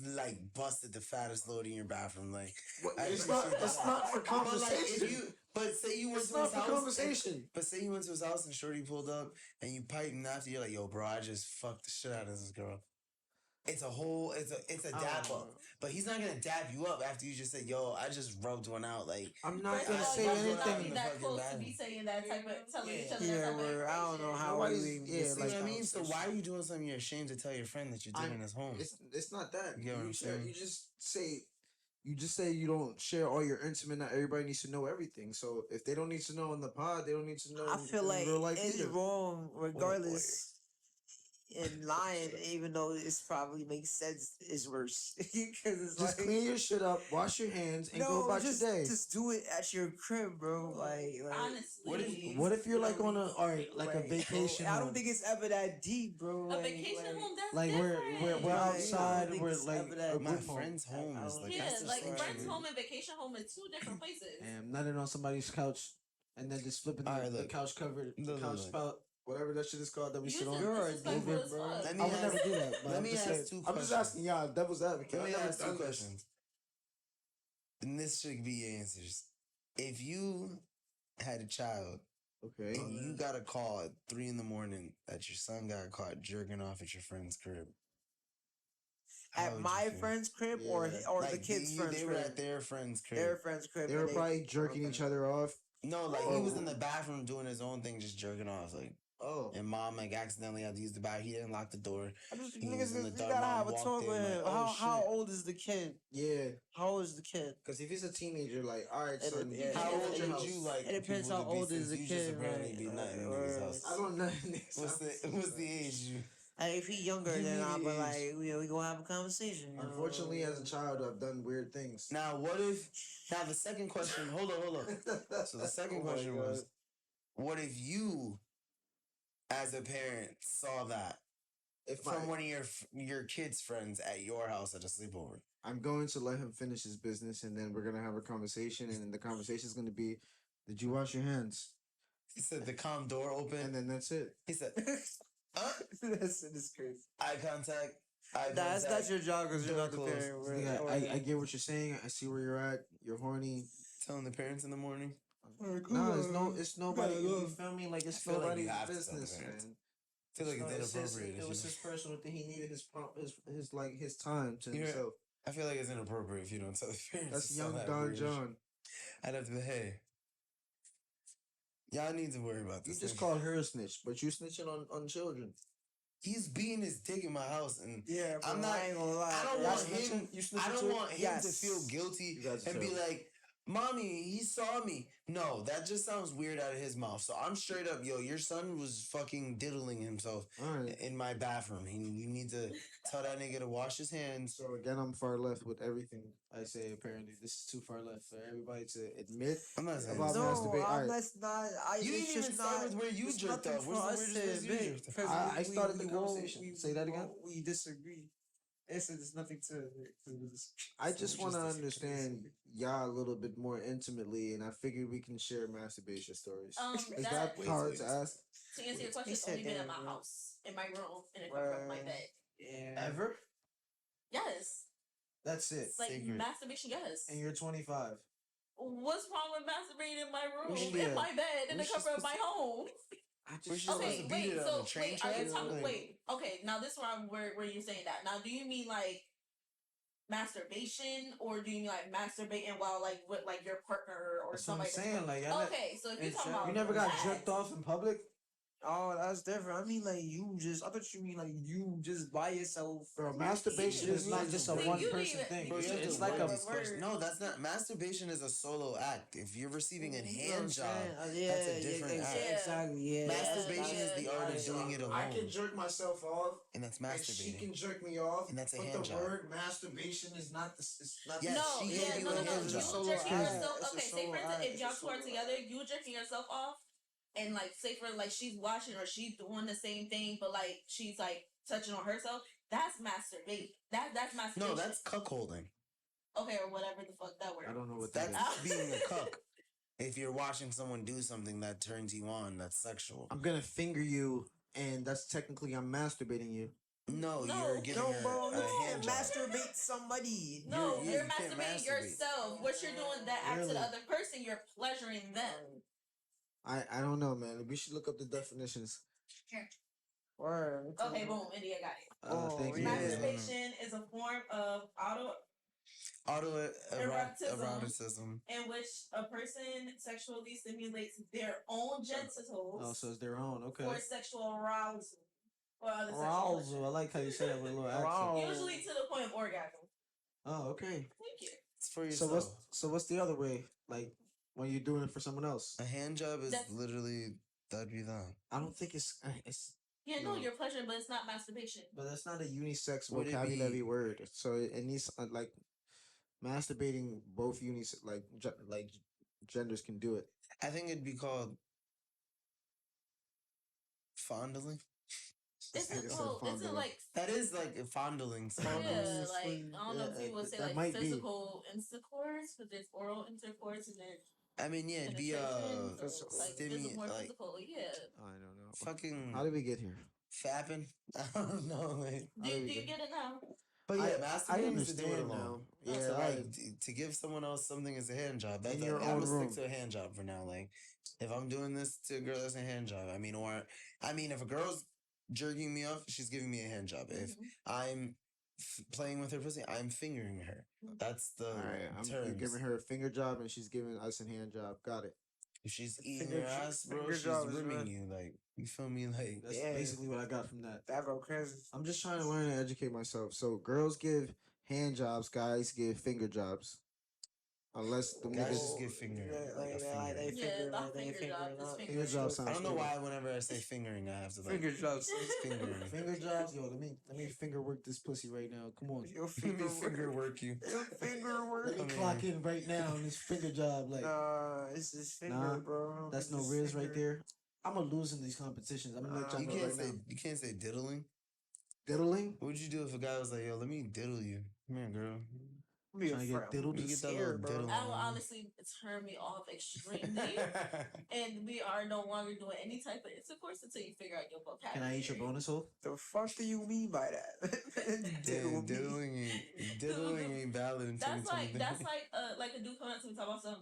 like busted the fattest load in your bathroom." Like, I It's appreciate not. that. It's not for But like, conversation. but say you went It's to his not for house. conversation. But say you went to his house and Shorty pulled up and you piped him after. You're like, "Yo, bro, I just fucked the shit out of this girl." It's a dap up. But he's not gonna dap you up after you just said, "Yo, I just rubbed one out." Like, I'm not First gonna of all, say y'all should not anything. be that Fucking close bad. to be saying that type of telling each other Yeah, that type of word. I don't know information. how Nobody's- we even yeah, get see like, what I mean? So why are you doing something you're ashamed to tell your friend that you're doing in his home? It's not that. You get what I'm saying? You just say you don't share all your intimate. Not everybody needs to know everything. So if they don't need to know in the pod, they don't need to know. I feel in like real life it's either. wrong regardless. And lying, even though it's probably makes sense, is worse because it's Just like clean your shit up, wash your hands, and go about just, your day. Just do it at your crib, bro. Like Honestly, What if you're like on a like a bro, vacation? I don't home? think it's ever that deep, bro. a vacation home, that's Like we're different. we're Like, outside. I don't think We're it's like ever that a My group home. friend's home I is don't- like Yeah, that's like disgusting. friend's home and vacation home is two different places. And nutting on somebody's couch, and then just flipping Alright, the look. couch cover, the Look, couch look. spout, whatever that shit is called that we You sit just on. You're a disrespectful diva, as bro. fuck. Let me I would ask- never do that. But let I'm me just ask saying- two I'm just questions. asking y'all, devil's advocate. Let me I never ask two done this. questions. And this should be your answers. If you had a child Okay. and you got a call at 3 a.m. that your son got caught jerking off at your friend's crib, how At would you my feel? friend's crib Yeah. or Like, the kid's they friend's were crib. at their friend's crib. Their friend's crib. They were and probably jerking each other off. No, like Oh. he was in the bathroom doing his own thing, just jerking off. Like, Oh. and mom like accidentally had to use the bathroom. He didn't lock the door. I just He niggas, was in the you dark, gotta mom have a walked talk in, with him. like, oh, How shit. old is the kid? Yeah. How old is the kid? Because if he's a teenager, like, all right, And son, it- How Yeah, old it- would house? you like? It depends people how to be old is since the you kid, just apparently right? be nutting in Or- niggas' house. I don't know. Niggas. What's the age you? Like, if he younger, Give then me I'll the be age. like, we gonna have a conversation. you know? Unfortunately, as a child, I've done weird things. Now what if? Now the second question. Hold on. So the second Oh my question God. was, what if you as a parent saw that If from one of your kids' friends at your house at a sleepover? I'm going to let him finish his business, and then we're gonna have a conversation, and then the conversation is gonna be, "Did you wash your hands?" He said the calm door open. And then that's it. He said, That's crazy. eye contact. Eye That's contact. your job because you're Door not the closed. parent. Yeah, I get what you're saying. I see where you're at. You're horny. Telling the parents in the morning. No, it's nobody. You feel me? Like it's I feel like you nobody's have to tell the business, parents. man. I feel like it's It's his- inappropriate. It was his personal thing. He needed his like his time to You're- himself. I feel like it's inappropriate if you don't tell the parents. That's to young sell that Don weird shit. John. I'd have to be, hey, y'all need to worry about You this. just nigga. called her a snitch, but you snitching on children. He's beating his dick in my house, and Yeah, I'm not. I ain't gonna lie. I don't bro. want snitching? him. You snitching I don't too? want him to Yes. feel guilty You guys are and be terrible. like, "Mommy, he saw me." No, that just sounds weird out of his mouth. So I'm straight up, yo. Your son was fucking diddling himself All right. in my bathroom. You need to tell that nigga to wash his hands. So again, I'm far left with everything I say. Apparently, this is too far left for everybody to admit. I'm not saying About this. No, masturbate. All right. that's not. You didn't even start with where you jerked off. Where's the weirdest place you jerked off? I started the conversation. Say that again? We disagree. There's nothing to. I just want to understand y'all a little bit more intimately, and I figured we can share masturbation stories. Is that That- hard to ask? To answer your question, it's said only been that, in my bro. house, in my room, in the comfort of my bed. Yeah. Ever? Yes, That's it. it's like Secret. masturbation. Yes. And you're 25. What's wrong with masturbating in my room, Yeah. in my bed, in We the should comfort of my home? I We're just just supposed Okay, to beat wait. it on So the train wait, are you track? talking? Like- Wait. Okay, now this is where you're saying that. Now, do you mean like masturbation, or do you mean like masturbating while like with like your partner or That's what I'm somebody? saying. Like, Okay, so if you're talking about you never got that, jerked off in public, Oh, that's different. I mean, like you just. I thought you mean like you just by yourself. bro. Masturbation is not just a See, one you person didn't thing. even- Bro, you have It's to like word a these questions. No, that's not. Masturbation is a solo act. If you're receiving a hand job, Yeah, that's a different act. Exactly. Yeah. Masturbation is the art of yeah. doing it I can alone, jerk myself off, and that's and she masturbating. can jerk me off. And that's a but hand the job. word masturbation is not the. It's not Yes, no, she yeah, gave you no, a no, no. hand You job. Solo jerking act. yourself. It's a Okay, say solo for instance, act. if It's a y'all two are solo together, you jerking yourself off, and like say for like she's watching or she's doing the same thing, but like she's like touching on herself. That's masturbate. That's masturbation. No, that's cuckolding. okay, or whatever the fuck that word. I don't know what that That's is. being a cuck. If you're watching someone do something that turns you on, that's sexual. I'm gonna finger you, and that's technically I'm masturbating you. No, No. you're giving No, her bro. a You hand can't job. masturbate somebody. No, Yeah, you're you can't masturbating masturbate. yourself. What you're doing that act to Really? the other person, you're pleasuring them. I don't know, man. We should look up the definitions. Word. Okay, boom, India got it. Thank you. yeah. Masturbation is a form of Eroticism. Eroticism. in which a person sexually stimulates their own genitals Oh, so it's their own. Okay. for sexual arousal or other sexual Arousal. I like how you say that with a little accent. Arousal. pleasure. Usually to the point of orgasm. Oh, okay. Thank you. It's for So yourself. what's the other way? Like when you're doing it for someone else? A hand job is That's- literally that'd be that. I don't think it's Yeah, no, No. you're pleasuring, but it's not masturbation. but that's not a unisex Would it vocabulary be- word. So it needs like masturbating both genders can do it. I think it'd be called fondling. Isn't nigga said isn't fondling. like That is like fondling. yeah, Fondling. like I don't know if Yeah, you would say that like might be. physical intercourse, but there's oral intercourse and then I mean, yeah, it'd be penetration, so, like stimu- more like physical. Yeah. I don't know. fucking How did we get here? fapping. I don't know, like. Do How do we you get- get it now? But yeah, I masturbating is to do it understand alone. now. Yeah, So, I- like to give someone else something is a hand job. In your I'm own gonna room. stick to a hand job for now. Like if I'm doing this to a girl, that's a hand job. I mean, if a girl's jerking me off, she's giving me a hand job. If Mhm. I'm playing with her pussy, I'm fingering her. That's the All right, you're terms. giving her a finger job and she's giving us a hand job. Got it. If she's eating Finger your jo- ass, bro, finger she's jobs, rimming man. you. Like you feel me? Like That's Yeah. basically what I got from that. That go crazy. I'm just trying to learn and educate myself. So girls give hand jobs, guys give finger jobs. Unless the Guys niggas just give finger, Yeah, like a like, finger. they Yeah, finger, not like, they finger job, finger, just not- finger Finger job sounds I don't know cool. why whenever I say fingering, I have to like Finger jobs. fingering. Finger jobs, yo. Let me finger work this pussy right now. Come on. Your Let me finger finger work you. Your finger work. Let me I mean- clock in right now on this finger job. Like Nah, it's his finger, Nah, bro. that's It's no his Riz right finger. there. I'm gonna lose in these competitions. I'm gonna let y'all You know can't right say now. you can't say diddling. Diddling. What would you do if a guy was like, "Yo, let me diddle you"? Come here, girl. Be Trying to get diddled. You get that scared, little bro. diddle. That will honestly turn me off extremely. And we are no longer doing any type of intercourse until you figure out your Can vocabulary. I eat your bonus hole? The fuck do you mean by that? Damn, diddling ain't valid in 2023. That's like a dude coming up to me talking about some.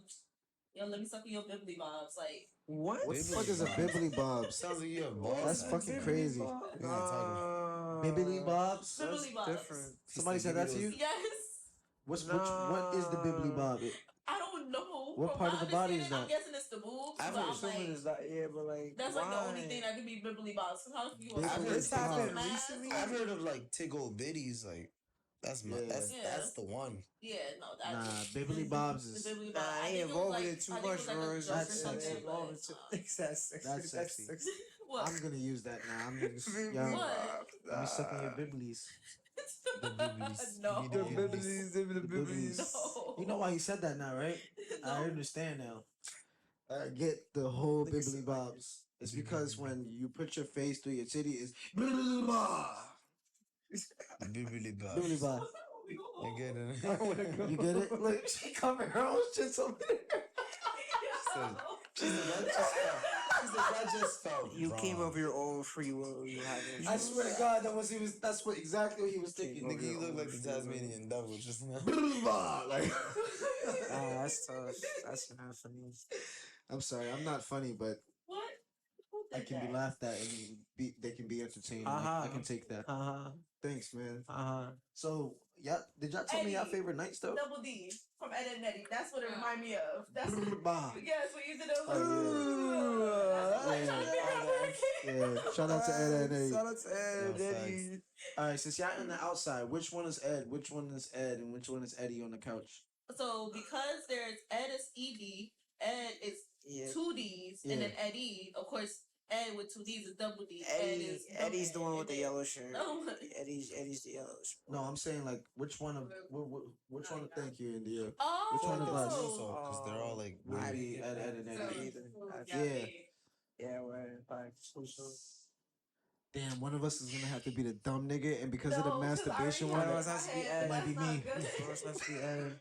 Yo, let me suck in your bibbly bobs. Like What? What the Bibbly fuck is a bobs. bibbly bobs? Sounds like you have balls. That's fucking crazy. We're not talking. Bibbly bobs. That's bibbly bobs. different. Somebody said that to you. Yes. What is the bibbly bob? I don't know. What From part my of the body is understanding, I'm that? guessing it's the boobs. I've But heard I'm Assuming like, it's that, yeah, but like that's like the only thing that could be bibbly bobs. Cause how you I've heard this happened bobs. recently. I've heard of like tickle bitties. Like that's my Yeah. that's the one. Yeah, no, that's Nah, bibbly bobs the is bibbly Nah, bob. I I think ain't it was involved like, in it too I think it much, was like a bro. joke or That's something. sexy. Involved in but, that's sexy. That's sexy. what? I'm gonna use that now. I'm just Bibbly yeah. What? Let me suck in your bibblies. The bibblies. No. Give me The the bibblies, bibblies. the The bibblies. No. You know why he said that now, right? No. I understand now. I get the whole Nigga bibbly said bobs. It's Bibbly because bob. when you put your face through your titty, it's bibbly bob. Bibbly bob. Bibbly bob. I get it. I wanna go. You get it? Like she covered her own shit over there. She said that just felt You wrong. came of your own free will. You haven't. I swear to God, that's what exactly what he was thinking. Nigga, you look like the Tasmanian devil just now. Bibbly bob. Like Nah, that's tough. That's not for me. I'm sorry, I'm not funny, but What? Who did I can that? be laughed at and they can be entertained. Uh-huh. I can take that. Thanks, man. So, yeah, did y'all tell me your Eddie. favorite nights though? Double D from Ed and Eddie. That's what it reminded me of. That's Bah. yes, what you did. It was Oh, like, yeah. that's what I was trying to figure out. Yeah, shout out to Ed and Eddie. Shout out to Ed, No, Eddie. All right, since y'all on the outside, which one is Ed? Which one is Ed? And which one is Eddie on the couch? So because there's Ed is ED, Ed is Yeah. two D's, and then Eddie, of course, Ed with two D's is double D. Eddie's the one with the yellow shirt. Oh. Eddie's the yellow shirt. No, I'm saying like which one of which one? Thank you, India. Oh. Which one of us? Because they're all like Would weird. be Ed and Eddie. Yeah. Yeah, we're fine. Damn, one of us is gonna have to be the dumb nigga, and because of No, the 'cause masturbation I one, already One of us has to be Ed. it might be That's me. not good. Let's be Ed.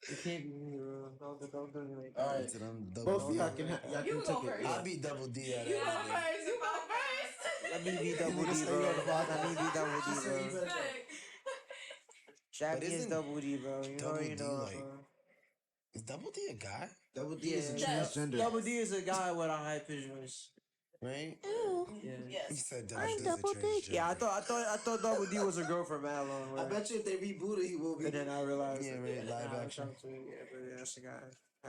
It can't be me, bro. Don't do it like All that. right. So I'm double Both of D. y'all can y'all You can go take it. first. Yeah. I'll be double D at You it. go first. You go first. Let me be double Nigga D, stay bro. on the podcast. Let me be double D, She said you bro. better- Jackie is isn't double D, bro. You double know, D, bro. Is double D a guy? Double D is a Yeah. transgender. Double D is a guy with a high pitched voice. Right? Yeah. He Yes. said double I'm D is a double D. transgender. Yeah, I thought Double D was a girl for mad long. I bet you if they reboot it, he will be. And then I realized. Yeah, right, live action. Yeah, but yeah, that's the guy.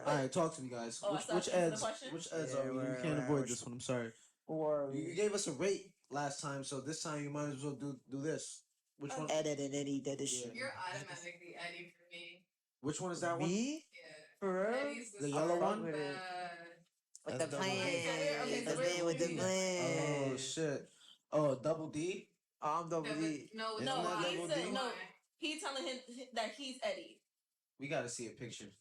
All right, talk to me, guys. Oh, I Which stopped which answering the eds? question? Which eds Yeah, are we? You right, can't right, avoid which- this one. I'm sorry. Who are You gave us a rate last time, so this time you might as well do this. Which one? Ed and Eddie did this Yeah. shit. You're automatically Eddie for me. Which one is that one? Me? Yeah. For real? Eddie's The yellow one? With it. The, With That's the double D. plan. Okay, The so man with the where's plan. Oh shit. Oh, double D. I'm double D. no, Isn't No, that he double said D? no. He telling him that he's Eddie. We gotta see a picture.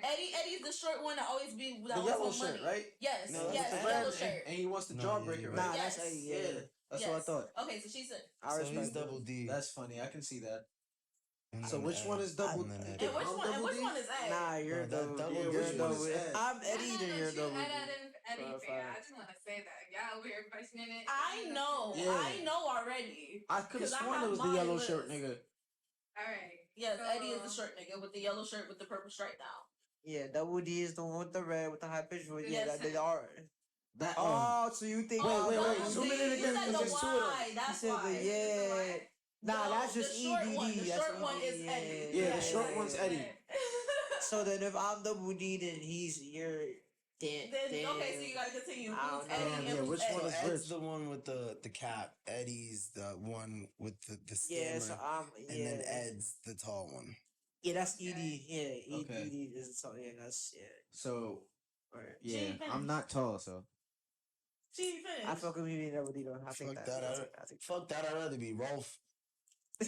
Eddie's the short one that always be that The always yellow hold shirt, money. right? Yes, No, yes, that's the the yellow red shirt. And he wants the No, jawbreaker, yeah, right? Nah, Yes. that's Eddie. Yeah, Yeah. that's Yes. what I thought. Okay, so she said. I So respect he's it. double D. That's funny. I can see that. And So then which Ed. one is double? And then Ed. And which I'm one? And double which D? one is Ed? Nah, you're No, that double. double D. You're Which one is double. Ed? I'm Eddie, then you're double. Ed D. and Eddie For a fan. I fact. just want to say that. Y'all over here questioning it. I know. Yeah. I know already. I could have 'Cause I sworn have it was the my yellow list. shirt nigga. Alright. Yes, So- Eddie is the short nigga with the yellow shirt with the purple stripe down. Yeah, double D is the one with the red with the high pitch voice. Yeah, Yes. that they are. That Oh, so you think? Wait, Oh, wait, wait. double Zoom D. it in You again, said because the there's two of them. Y. He That's said why. the yeah. Nah, No, that's the just short EDD. one. The That's short one is EDD. Eddie. Yeah, the short one's Eddie. So then, if I'm double D, then you're Then okay, so you gotta continue. I Who's don't know. Eddie Yeah, and who's which Ed? one So is Ed's Rich? the one with the cap. Eddie's the one with the yeah. stammer. So I'm And then yeah. Ed's the tall one. Yeah, that's ED. Yeah, Okay. ED is so yeah. That's yeah. So Right. yeah, ain't I'm finished. not tall, so She ain't finished. I fuck with me being double D though. I think Fuck that. that. I think Fuck that. I'd rather be Rolf. that.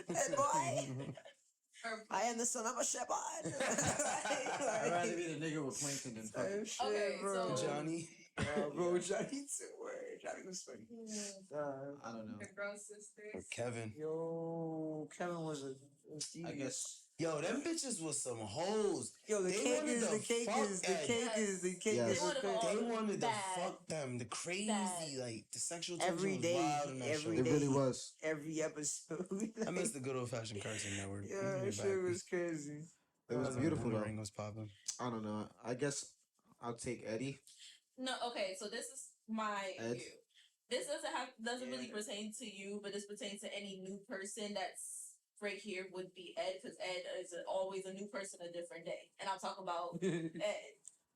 That boy. Or I am the son of a shepherd. I'd rather be the nigga with plankton than fucking. Shit, Okay, bro. so- Johnny. Bro, Yeah. Johnny too. Word. Johnny was funny. I don't know. the girl sisters. Kevin. Yo, Kevin was a. I guess. Yo, them bitches was some hoes. Yo, the They cake wanted is to the cake fuck is the Ed. cake is the cake Yes. is They wanted the them all. They wanted Bad. to fuck them. The crazy, Bad. like the sexual tension every was day, wild in that every show. It day, really was. every episode. I miss the good old fashioned Cartoon Network. Yeah, I'm gonna that get shit back. was crazy. It was That's when beautiful though. Boomerang was popping. I don't know. I guess I'll take Eddie. No, okay, so this is my Ed? view. This doesn't really Yeah. pertain to you, but this pertains to any new person that's right here would be Ed, because Ed is always a new person a different day. And I'm talking about Ed.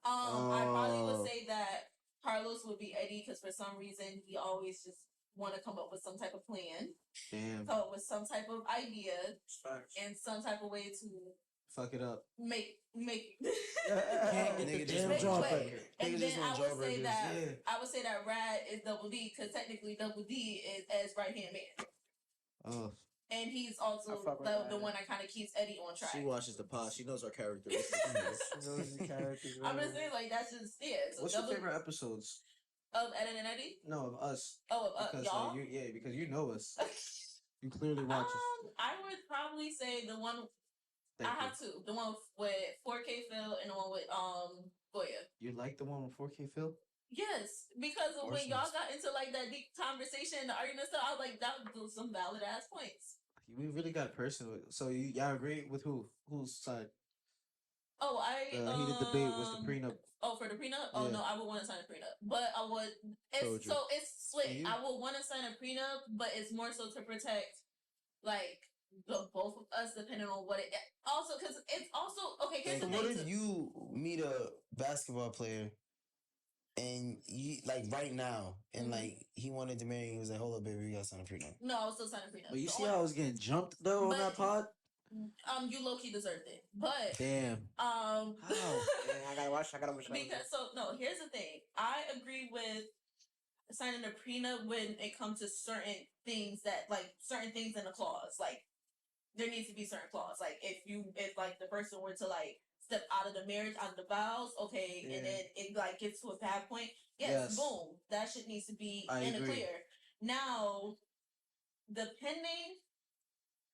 I probably Oh. would say that Carlos would be Eddie because for some reason he always just want to come up with some type of plan, Damn. come up with some type of idea, Facts. and some type of way to Fuck it up. make Can't get Nigga the just damn Make job way. back. And Nigga then just I want would say jawbreakers. that Yeah. I would say that Rad is Double D because technically Double D is Ed's right hand man, Oh, and he's I also fuck with the that. one that kind of keeps Eddie on track. she watches the pod. She knows our characteristics. She knows the characters. I'm just saying like that's just So What's your Double favorite episodes? of Ed and Eddie? No, of us. Oh, Because y'all. because you know us. You clearly watch us. I would probably say the one Thank I you. have two. The one with 4K Phil and the one with Goya. You like the one with 4K Phil? Yes, because of when Portions. y'all got into like that deep conversation and the argument stuff, I was like, that was some valid ass points. We really got personal. So y'all agree with who? Whose side? Oh, The heated debate was the prenup. Oh, for the prenup? Oh Yeah. no, I would want to sign a prenup, but I would. Told you. It's split. You? I would want to sign a prenup, but it's more so to protect, like the both of us, depending on what it. Also, because it's also okay. Here's So the what thing. if too. you meet a basketball player and you like right now and Mhm. like he wanted to marry you, he was like, hold up, baby, we gotta sign a prenup. No, I would still sign a prenup. But you The see only- how I was getting jumped though on But- that pod? you low key deserved it, but Damn. How? Yeah, I gotta watch. Because here's the thing. I agree with signing a prenup when it comes to certain things in the clause. Like there needs to be certain clause. Like if like the person were to like step out of the marriage, out of the vows, okay, Yeah. and then it like gets to a bad point. Yes, Yes. boom. That shit needs to be I in the agree. clear. Now, depending,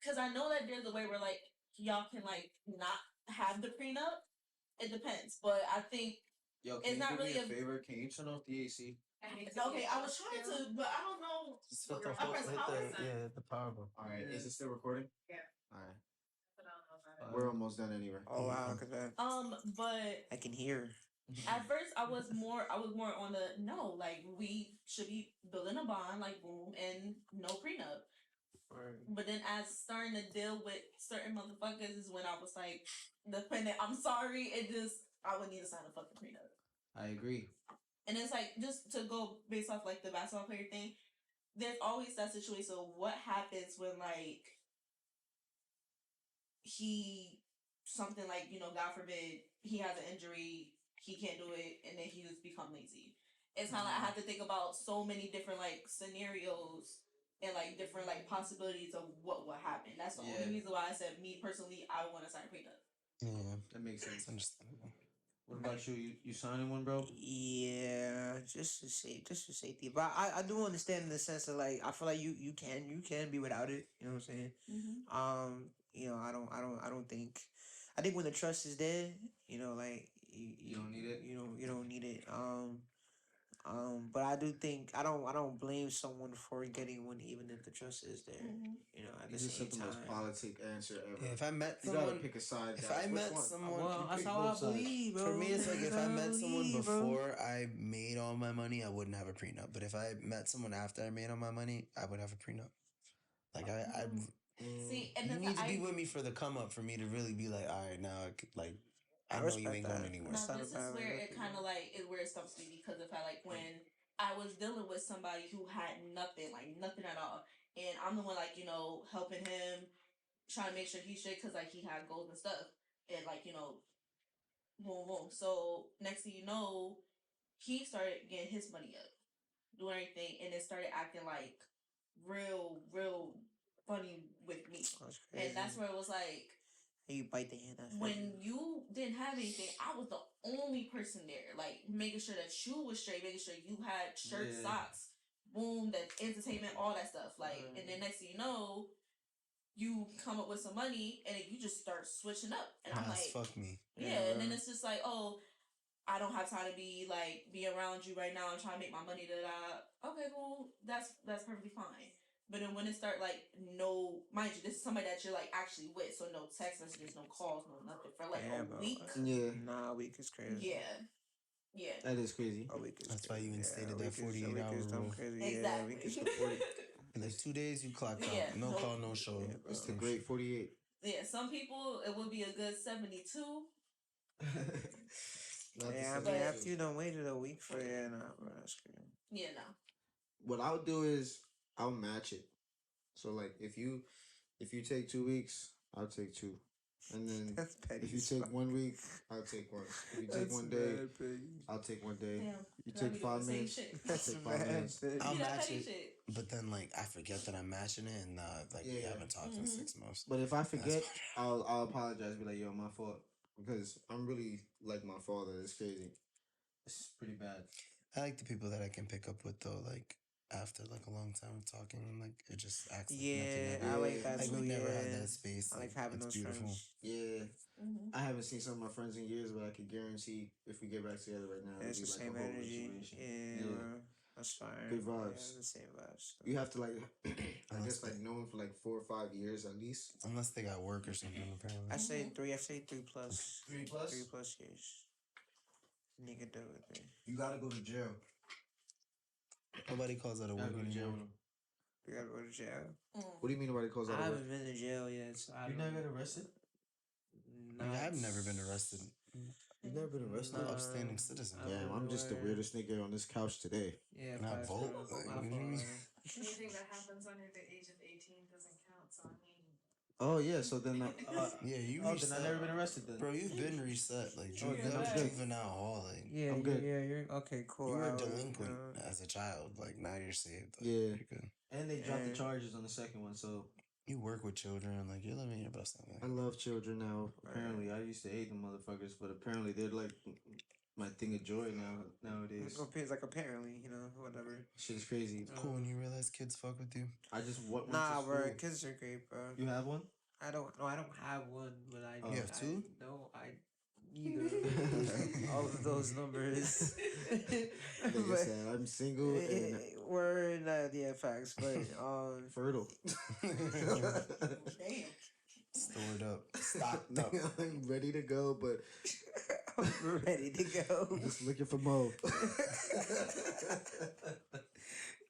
because I know that there's a way where like y'all can like not have the prenup. It depends, but I think Yo, It's can you not do really me a a- favor? Can you turn off the AC? okay. I was trying to, but I don't know. Just hit the, I press power sign. hit the power button. All right. Is it still recording? Yeah. All right. We're almost done anyway. Oh wow, cause But I can hear. at first I was more on the no, like we should be building a bond, like boom, and no prenup. But then as starting to deal with certain motherfuckers is when I was like, depending. I'm sorry, I would need to sign a fucking prenup. I agree. And it's like just to go based off like the basketball player thing. There's always that situation. So what happens when like something like God forbid he has an injury, he can't do it, and then he just become lazy. It's kind of like I have to think about so many different like scenarios and like different like possibilities of what will happen. That's the Yeah. only reason why I said me personally I want to sign a prenup. Yeah, That makes sense. it's understandable. What about you? You signing one, bro? Yeah, just for safety. But I do understand in the sense of like I feel like you can be without it. You know what I'm saying? I don't think. I think when the trust is there, like You don't need it? You don't need it. But I do think I don't blame someone for getting one even if the trust is there. At the This is same the time. most politic answer ever. Yeah, if I met You gotta someone, pick a side. if guys. I Which met one? someone, Well, You that's pick how I both sides. believe, bro. for me, it's like if That's I how met someone believe, bro. before I made all my money, I wouldn't have a prenup. But if I met someone after I made all my money, I would have a prenup. Like I See, and you then need to be with me for the come up for me to really be like, all right, now I could, like I know you respect ain't going that. anywhere. Now Not this a is bad where way it to kind of like is where it stops me because if I like when I was dealing with somebody who had nothing at all, and I'm the one like helping him, trying to make sure he's straight because like he had goals and stuff, and like boom boom. So next thing you know, he started getting his money up, doing everything, and it started acting like real funny with me, That's crazy. and that's where it was like. You bite the hand off. When you didn't have anything, I was the only person there, like making sure that you was straight, making sure you had shirts, Yeah. socks, boom, that entertainment, all that stuff. Like, and then next thing you know, you come up with some money and then you just start switching up. And I'm like, fuck me. yeah, and then it's just like, oh, I don't have time to be around you right now. I'm trying to make my money. Okay, cool. That's perfectly fine. But then when it start no, mind you, this is somebody that you're actually with, so no text messages, no calls, no nothing for a week. Yeah. Nah, a week is crazy. Yeah. That is crazy. A week is That's crazy. why you instated a that week is- 48 a week hour is dumb rule. crazy. Exactly. Yeah, a week is the 40. In like 2 days, you clocked Yeah, out. No nope. call, no show. Yeah, It's the No great shit. 48. Yeah, some people it would be a good 72. Not Yeah, I the mean, But- after you done waited a week for it, nah, bro, that's crazy. Yeah, no. What I'll do is I'll match it. So like if you take 2 weeks, I'll take 2. And then That's petty. if you as take fuck. 1 week, I'll take 1. If you take That's 1 day, mad petty. I'll take 1 day. Damn. You I take be doing 5 the same minutes. shit. I'll That's take 5 mad minutes. petty. I'll You that match petty it. shit. But then I forget that I'm matching it and we Yeah. haven't talked in 6 months. But if I forget, That's- I'll apologize. Be like, yo, my fault, because I'm really like my father. It's crazy. It's pretty bad. I like the people that I can pick up with though, after a long time of talking and it just acts like nothing Yeah, ever. I like that Like too. we never yeah. had that space. I like having it's those beautiful. friends. Yeah, Mm-hmm. I haven't seen some of my friends in years, but I could guarantee if we get back together right now, It's the it'll be same a whole energy. situation. Yeah, bro. That's fine. Good vibes. Yeah, the same vibes. You have to I Unless guess know them for 4 or 5 years at least. Unless they got work or something, apparently. I say 3. I say 3 plus. 3 plus? 3 plus years. Nigga do it, man. You gotta go to jail. Nobody calls that a work anymore. You gotta go to jail. What do you mean nobody calls that I a work? haven't been to jail yet, so I You don't never know. got arrested? I've never been arrested. You've never been arrested? I'm an upstanding citizen. I Damn, I'm just the wonder- weirdest nigga on this couch today. Yeah, And I facts, vote, bro. like, My what do you mean? fault. Anything that happens under the age of 18 doesn't count. So I mean, Oh yeah, so then Yeah, you then reset. I never been arrested then. Bro, you've been reset. Oh, then I'm good. Juvenile hall. Yeah, I'm good. Yeah, you're okay. Cool. You were I a was, delinquent as a child. Now you're saved. Yeah. You're good. And they dropped the Yeah. charges on the second one, so You work with children. You're living your best life. I love children now. Apparently, I used to hate them motherfuckers, but apparently they're my thing of joy nowadays. It's like apparently, whatever. Shit is crazy. Cool when you realize kids fuck with you. I just went Nah, to bro. school. Kids are great, bro. You have one? I don't have one, but I. You have two? No, I either all of those numbers. Nigga said I'm single and We're in yeah, facts, but fertile. Damn. Stored up. Stocked up. I'm ready to go, but I'm ready to go. I'm just looking for more.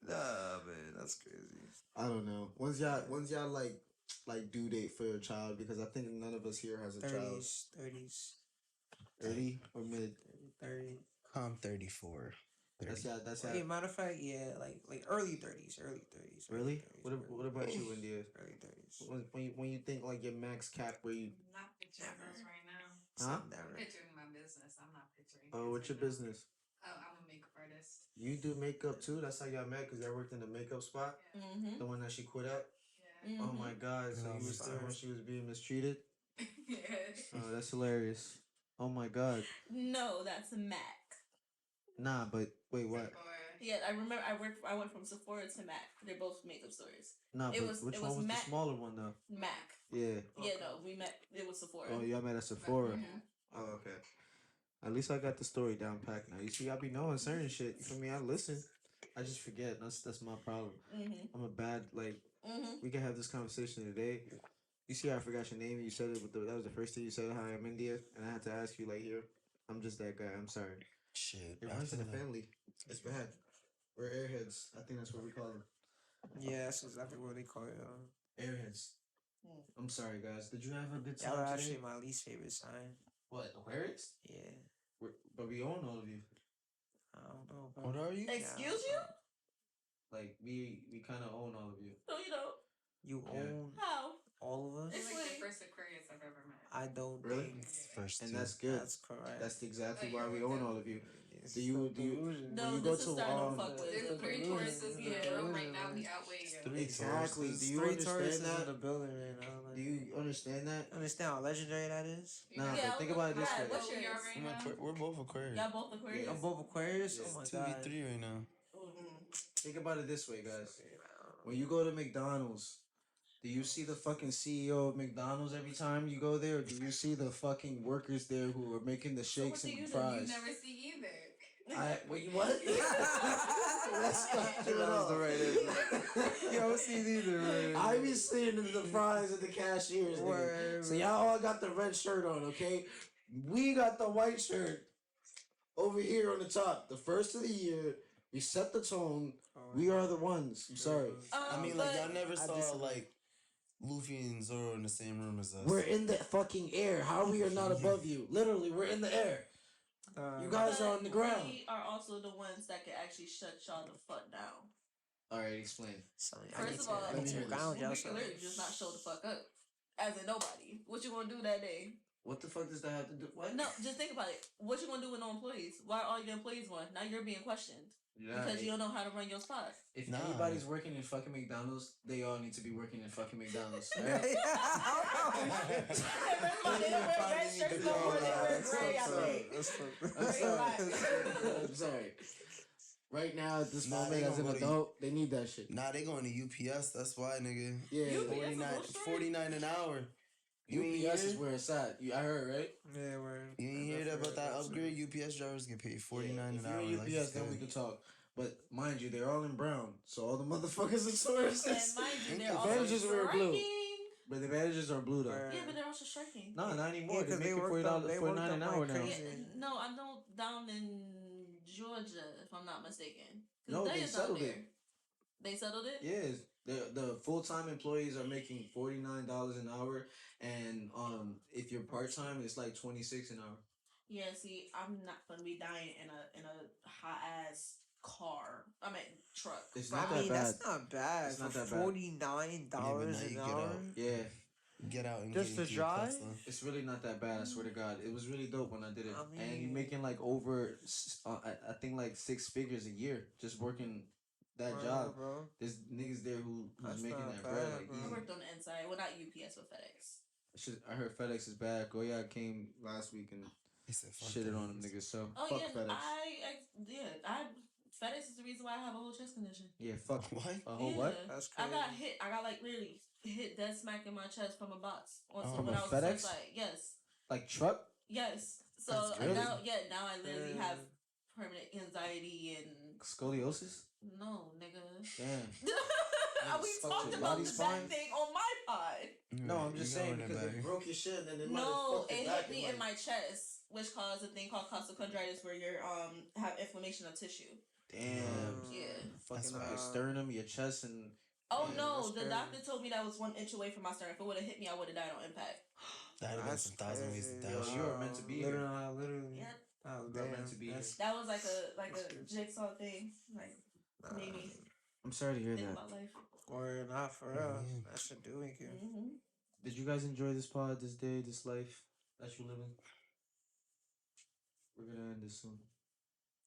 Nah, man, that's crazy. I don't know. When's y'all like due date for your child? Because I think none of us here has a child. 30s, 30 or mid. 30. I'm 34. That's y'all. Okay, matter of fact, yeah, like early 30s. Really? 30s, What about you, India? Early 30s. When you think your max cap, where you I'm not picturing this right now. Huh? I'm picturing my business. I'm not picturing. Oh, what's your kids right now. business? Oh, I'm a makeup artist. You do makeup too? That's how y'all met, because y'all worked in the makeup spot? Mm-hmm. The one that she quit at? Yeah. Oh my god, so No, you was it's there when fine. she was being mistreated? Yeah. Oh, that's hilarious. Oh my god. No, that's Mac. Nah, but wait, what? Yeah, I remember. I went from Sephora to Mac. They're both makeup stores. Nah, It but was- which it one was was Mac. the smaller one though? Mac. Yeah. Yeah, no, we met. It was Sephora. Oh, y'all met at Sephora. Mhm. Oh, okay. At least I got the story down packed now. You see, I be knowing certain shit. You feel me? I listen. I just forget. That's my problem. Mhm. I'm a bad Mhm. We can have this conversation today. You see, I forgot your name. You said it. That was the first thing you said. Hi, I'm India, and I had to ask you here. I'm just that guy. I'm sorry. Shit. It runs in the after that. family. It's bad. We're airheads. I think that's what we call them. Yeah, that's exactly what they call it. Airheads. Mm. I'm sorry, guys. Did you have a good Y'all time are today? actually my least favorite sign. What? Aquarius? Yeah. But we own all of you. I don't know. Bro. What are you? Excuse you? Like we kind of own all of you. No, you don't. You Yeah. own How? all of us? You're like Explain. the first Aquarius I've ever met. I don't Really? think First And two. that's good. that's correct. That's exactly Like, why you're we with own them. all of you. Yeah. It's Do you the do you delusion. No, when you go this is to starting to fuck with. There's the 3 delusion, Tauruses in the the room right delusion, now. We man. outweigh you. Three exactly? Tauruses. Do you Three understand Tauruses in the that? building right now. Like, Do you understand that? understand how legendary that is? You Nah, know but think about it this Brad, way. what's what we are yours? right now? We're both Aquarius. Y'all both Aquarius? I'm both Aquarius. Yeah. Oh my It's 2v3 god. right now. Think about it this way, guys. When you go to McDonald's, do you see the fucking CEO of McDonald's every time you go there, or do you see the fucking workers there who are making the So shakes what do and you do? fries? You never see either. Wait, what? That's not true at all. the right answer. You don't see it either, man. I be seeing the fries and the cashiers. Nigga. Word. So y'all all got the red shirt on, okay? We got the white shirt over here on the top. The first of the year, we set the tone. We are the ones. I'm sorry. I mean, like, y'all But never I saw, disagree. like, Luffy and Zoro in the same room as us. We're in the fucking air. How we are not above you? Literally, we're in the air. You guys are on the ground. We are also the ones that can actually shut y'all the fuck down. All right, explain. First of all, I let need me to hear ground we y'all. can literally just not show the fuck up. As in nobody. What you gonna do that day? What the fuck does that have to do? What? No, just think about it. What you gonna do with no employees? Why are all your employees gone? Now you're being questioned. Because you don't know how to run your spot. If Nah. anybody's working in fucking McDonald's, they all need to be working in fucking McDonald's. Right? They don't wear red shirts no more, they wear gray, I think. I'm sorry. Right now, at this Nah, moment, they as an gonna go to adult, they need that shit. Nah, they going to UPS. That's why, nigga. Yeah, UPS? 49, is no 49 an hour. UPS is where it's at. I heard, right? Yeah, word. You ain't hear that about that upgrade? UPS drivers get paid 49 Yeah, an hour. if you're Like UPS, then we could talk. But mind you, they're all in brown, so all the motherfuckers are sources. And mind you, they're The also managers wear blue. striking. But the managers are blue though. Word. Yeah, but they're also striking. No, not anymore. Yeah, they're 'cause they making worked up- they worked $49 an up hour like now. crazy. Yeah, no, I know down in Georgia, if I'm not mistaken. 'Cause No, they is settled down it. there. They settled it? Yes, the full time employees are making $49 an hour, and if you're part time, it's like 26 an hour. Yeah, see, I'm not gonna be dying in a hot ass car. I mean truck. It's for not I that mean, bad. that's not bad. It's not for that bad. $49 now you an get hour. out. Yeah, Get out and Just get to into your drive? Tesla. it's really not that bad. I swear to God, it was really dope when I did it. I And you're mean- making like over, I think like 6 figures a year just working that Word, job. bro. There's niggas there who's That's making not that bad, bread like bro. I easy. worked on the inside. Well, not UPS, but FedEx. I heard FedEx is bad. Goya came last week and He said, fuck shitted them on them niggas. niggas. So Oh fuck yeah, FedEx. FedEx is the reason why I have a whole chest condition. Yeah, fuck. What? A whole Yeah. what? That's I got crazy. hit. I got like literally hit dead smack in my chest from a box. Also, From when a I was FedEx? inside. Yes. Like truck? Yes. So That's crazy. now I literally have Yeah. permanent anxiety and Scoliosis? no, nigga. Damn. We fuck talked your about body that spine? thing on my pod. No, I'm just You saying going in because back. it broke your shit and then it might No, have fucked it it back hit me and in my chest, which caused a thing called costochondritis, where you're have inflammation of tissue. Damn. Yeah. Fucking up why- your sternum, your chest, and Oh Yeah, no, that's the crazy. doctor told me that was 1 inch away from my sternum. If it would have hit me, I would have died on impact. That'd have been some thousand ways to die. Yo, you are meant to be here. Literally. Yep. Oh, You are damn. meant to be here. That's- That was like a That's- jigsaw thing. Like made me I'm sorry to hear think that. about life. Or not for real. Yeah. That should do it. Mm-hmm. Did you guys enjoy this pod, this day, this life that you're living? We're gonna end this soon.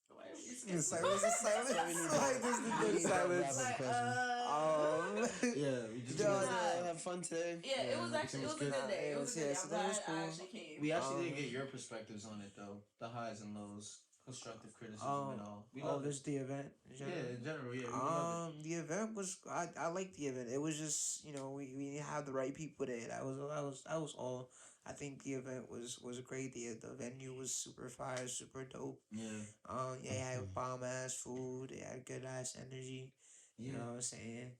Why are we It's silence. It's silence. Like, this is We the need that silence. wrap-up question. Yeah, we just Did you Yeah, guys nah. have fun today? Yeah, it was Yeah, actually everything it was was a good. good day. It was a good day. Yeah, I'm so that glad was cool. I actually came. We actually didn't get your perspectives on it though. The highs and lows, constructive criticism and all. We love there's it. the event. in general. Yeah, in general, yeah, we love The event was I liked the event. It was just we didn't have the right people there. That was all. I think the event was great. The venue was super fire, super dope. it. Yeah, They had bomb ass food. They had good ass energy. You know what I'm saying?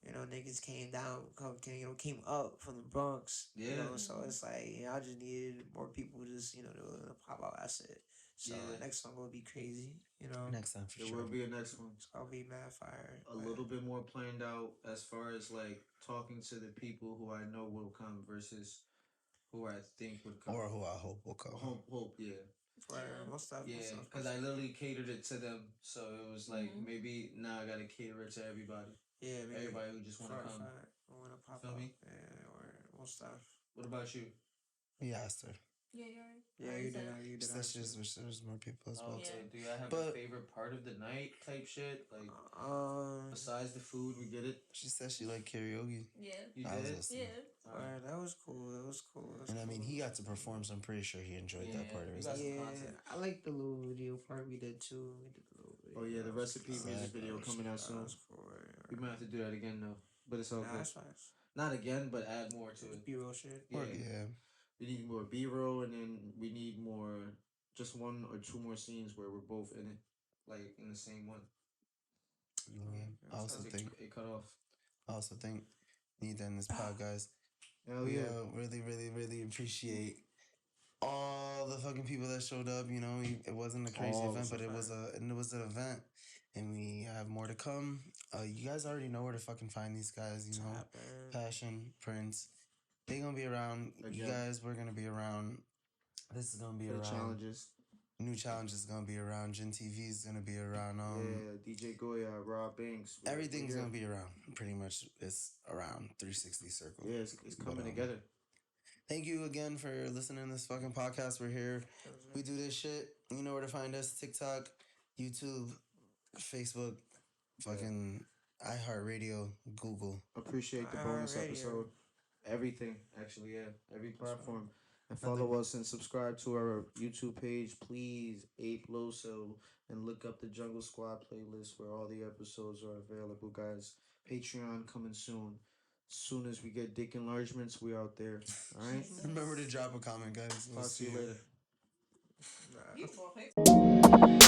Niggas came up from the Bronx. Yeah. So it's like I just needed more people just to pop out. That's it. So Yeah. next song will be crazy. Next time for there sure. will be a next one. It's gonna be mad fire. A little bit more planned out as far as like talking to the people who I know will come versus who I think would come. Or who I hope will come. Hope, yeah. Most stuff. Yeah, because I literally catered it to them, so it was like Mhm. maybe now I gotta cater it to everybody. maybe Everybody who just wanna come. wanna pop Feel up. me? Yeah, or most stuff. What about you? We asked her. Yeah, you're right. Yeah, Already you said did. it. You She did. said she just wish there was more people as well. Okay. Yeah. Do y'all have But- a favorite part of the night type shit? Like Um, besides the food, we get it. She said she liked karaoke. Yeah. You I was did. listening. Yeah. alright, that was cool. That was cool. That was And I mean, cool. he got to perform, so I'm pretty sure he enjoyed that part of we his got life. some Yeah, content. I like the little video part we did too. We did the little video. Oh yeah, the That was recipe cool. music Exactly. video coming out soon. That was cool. We might have to do that again though, but it's all Nah, good. that's fine. Not again, but add more to it. B-roll shit. Yeah. Or- yeah. We need more B-roll, and then we need more, just 1 or 2 more scenes where we're both in it, like in the same one. Yeah. I also Because think it cut off. need to end this pod, guys. Hell We yeah. really, really, really appreciate all the fucking people that showed up. You know, it wasn't a crazy All event, was but it was an event, and we have more to come. You guys already know where to fucking find these guys. You know, Passion, Prince, they gonna be around. You Again. guys, we're gonna be around. This is gonna be For the around. challenges. New Challenge is gonna be around. Gen TV is gonna be around. Yeah, DJ Goya, Rob Banks. Everything's we're gonna be around. Pretty much, it's around 360 circle. Yeah, it's coming But, together. Thank you again for listening to this fucking podcast. We're here. We do this shit. You know where to find us: TikTok, YouTube, Facebook, fucking iHeartRadio, Google. Appreciate the bonus iHeartRadio. episode. Everything, actually, yeah. Every platform. And follow us and subscribe to our YouTube page, please. Ape Loso. And look up the Jungle Squad playlist where all the episodes are available, guys. Patreon coming soon. Soon as we get dick enlargements, we out there. All right? Remember to drop a comment, guys. We'll Talk to you later. You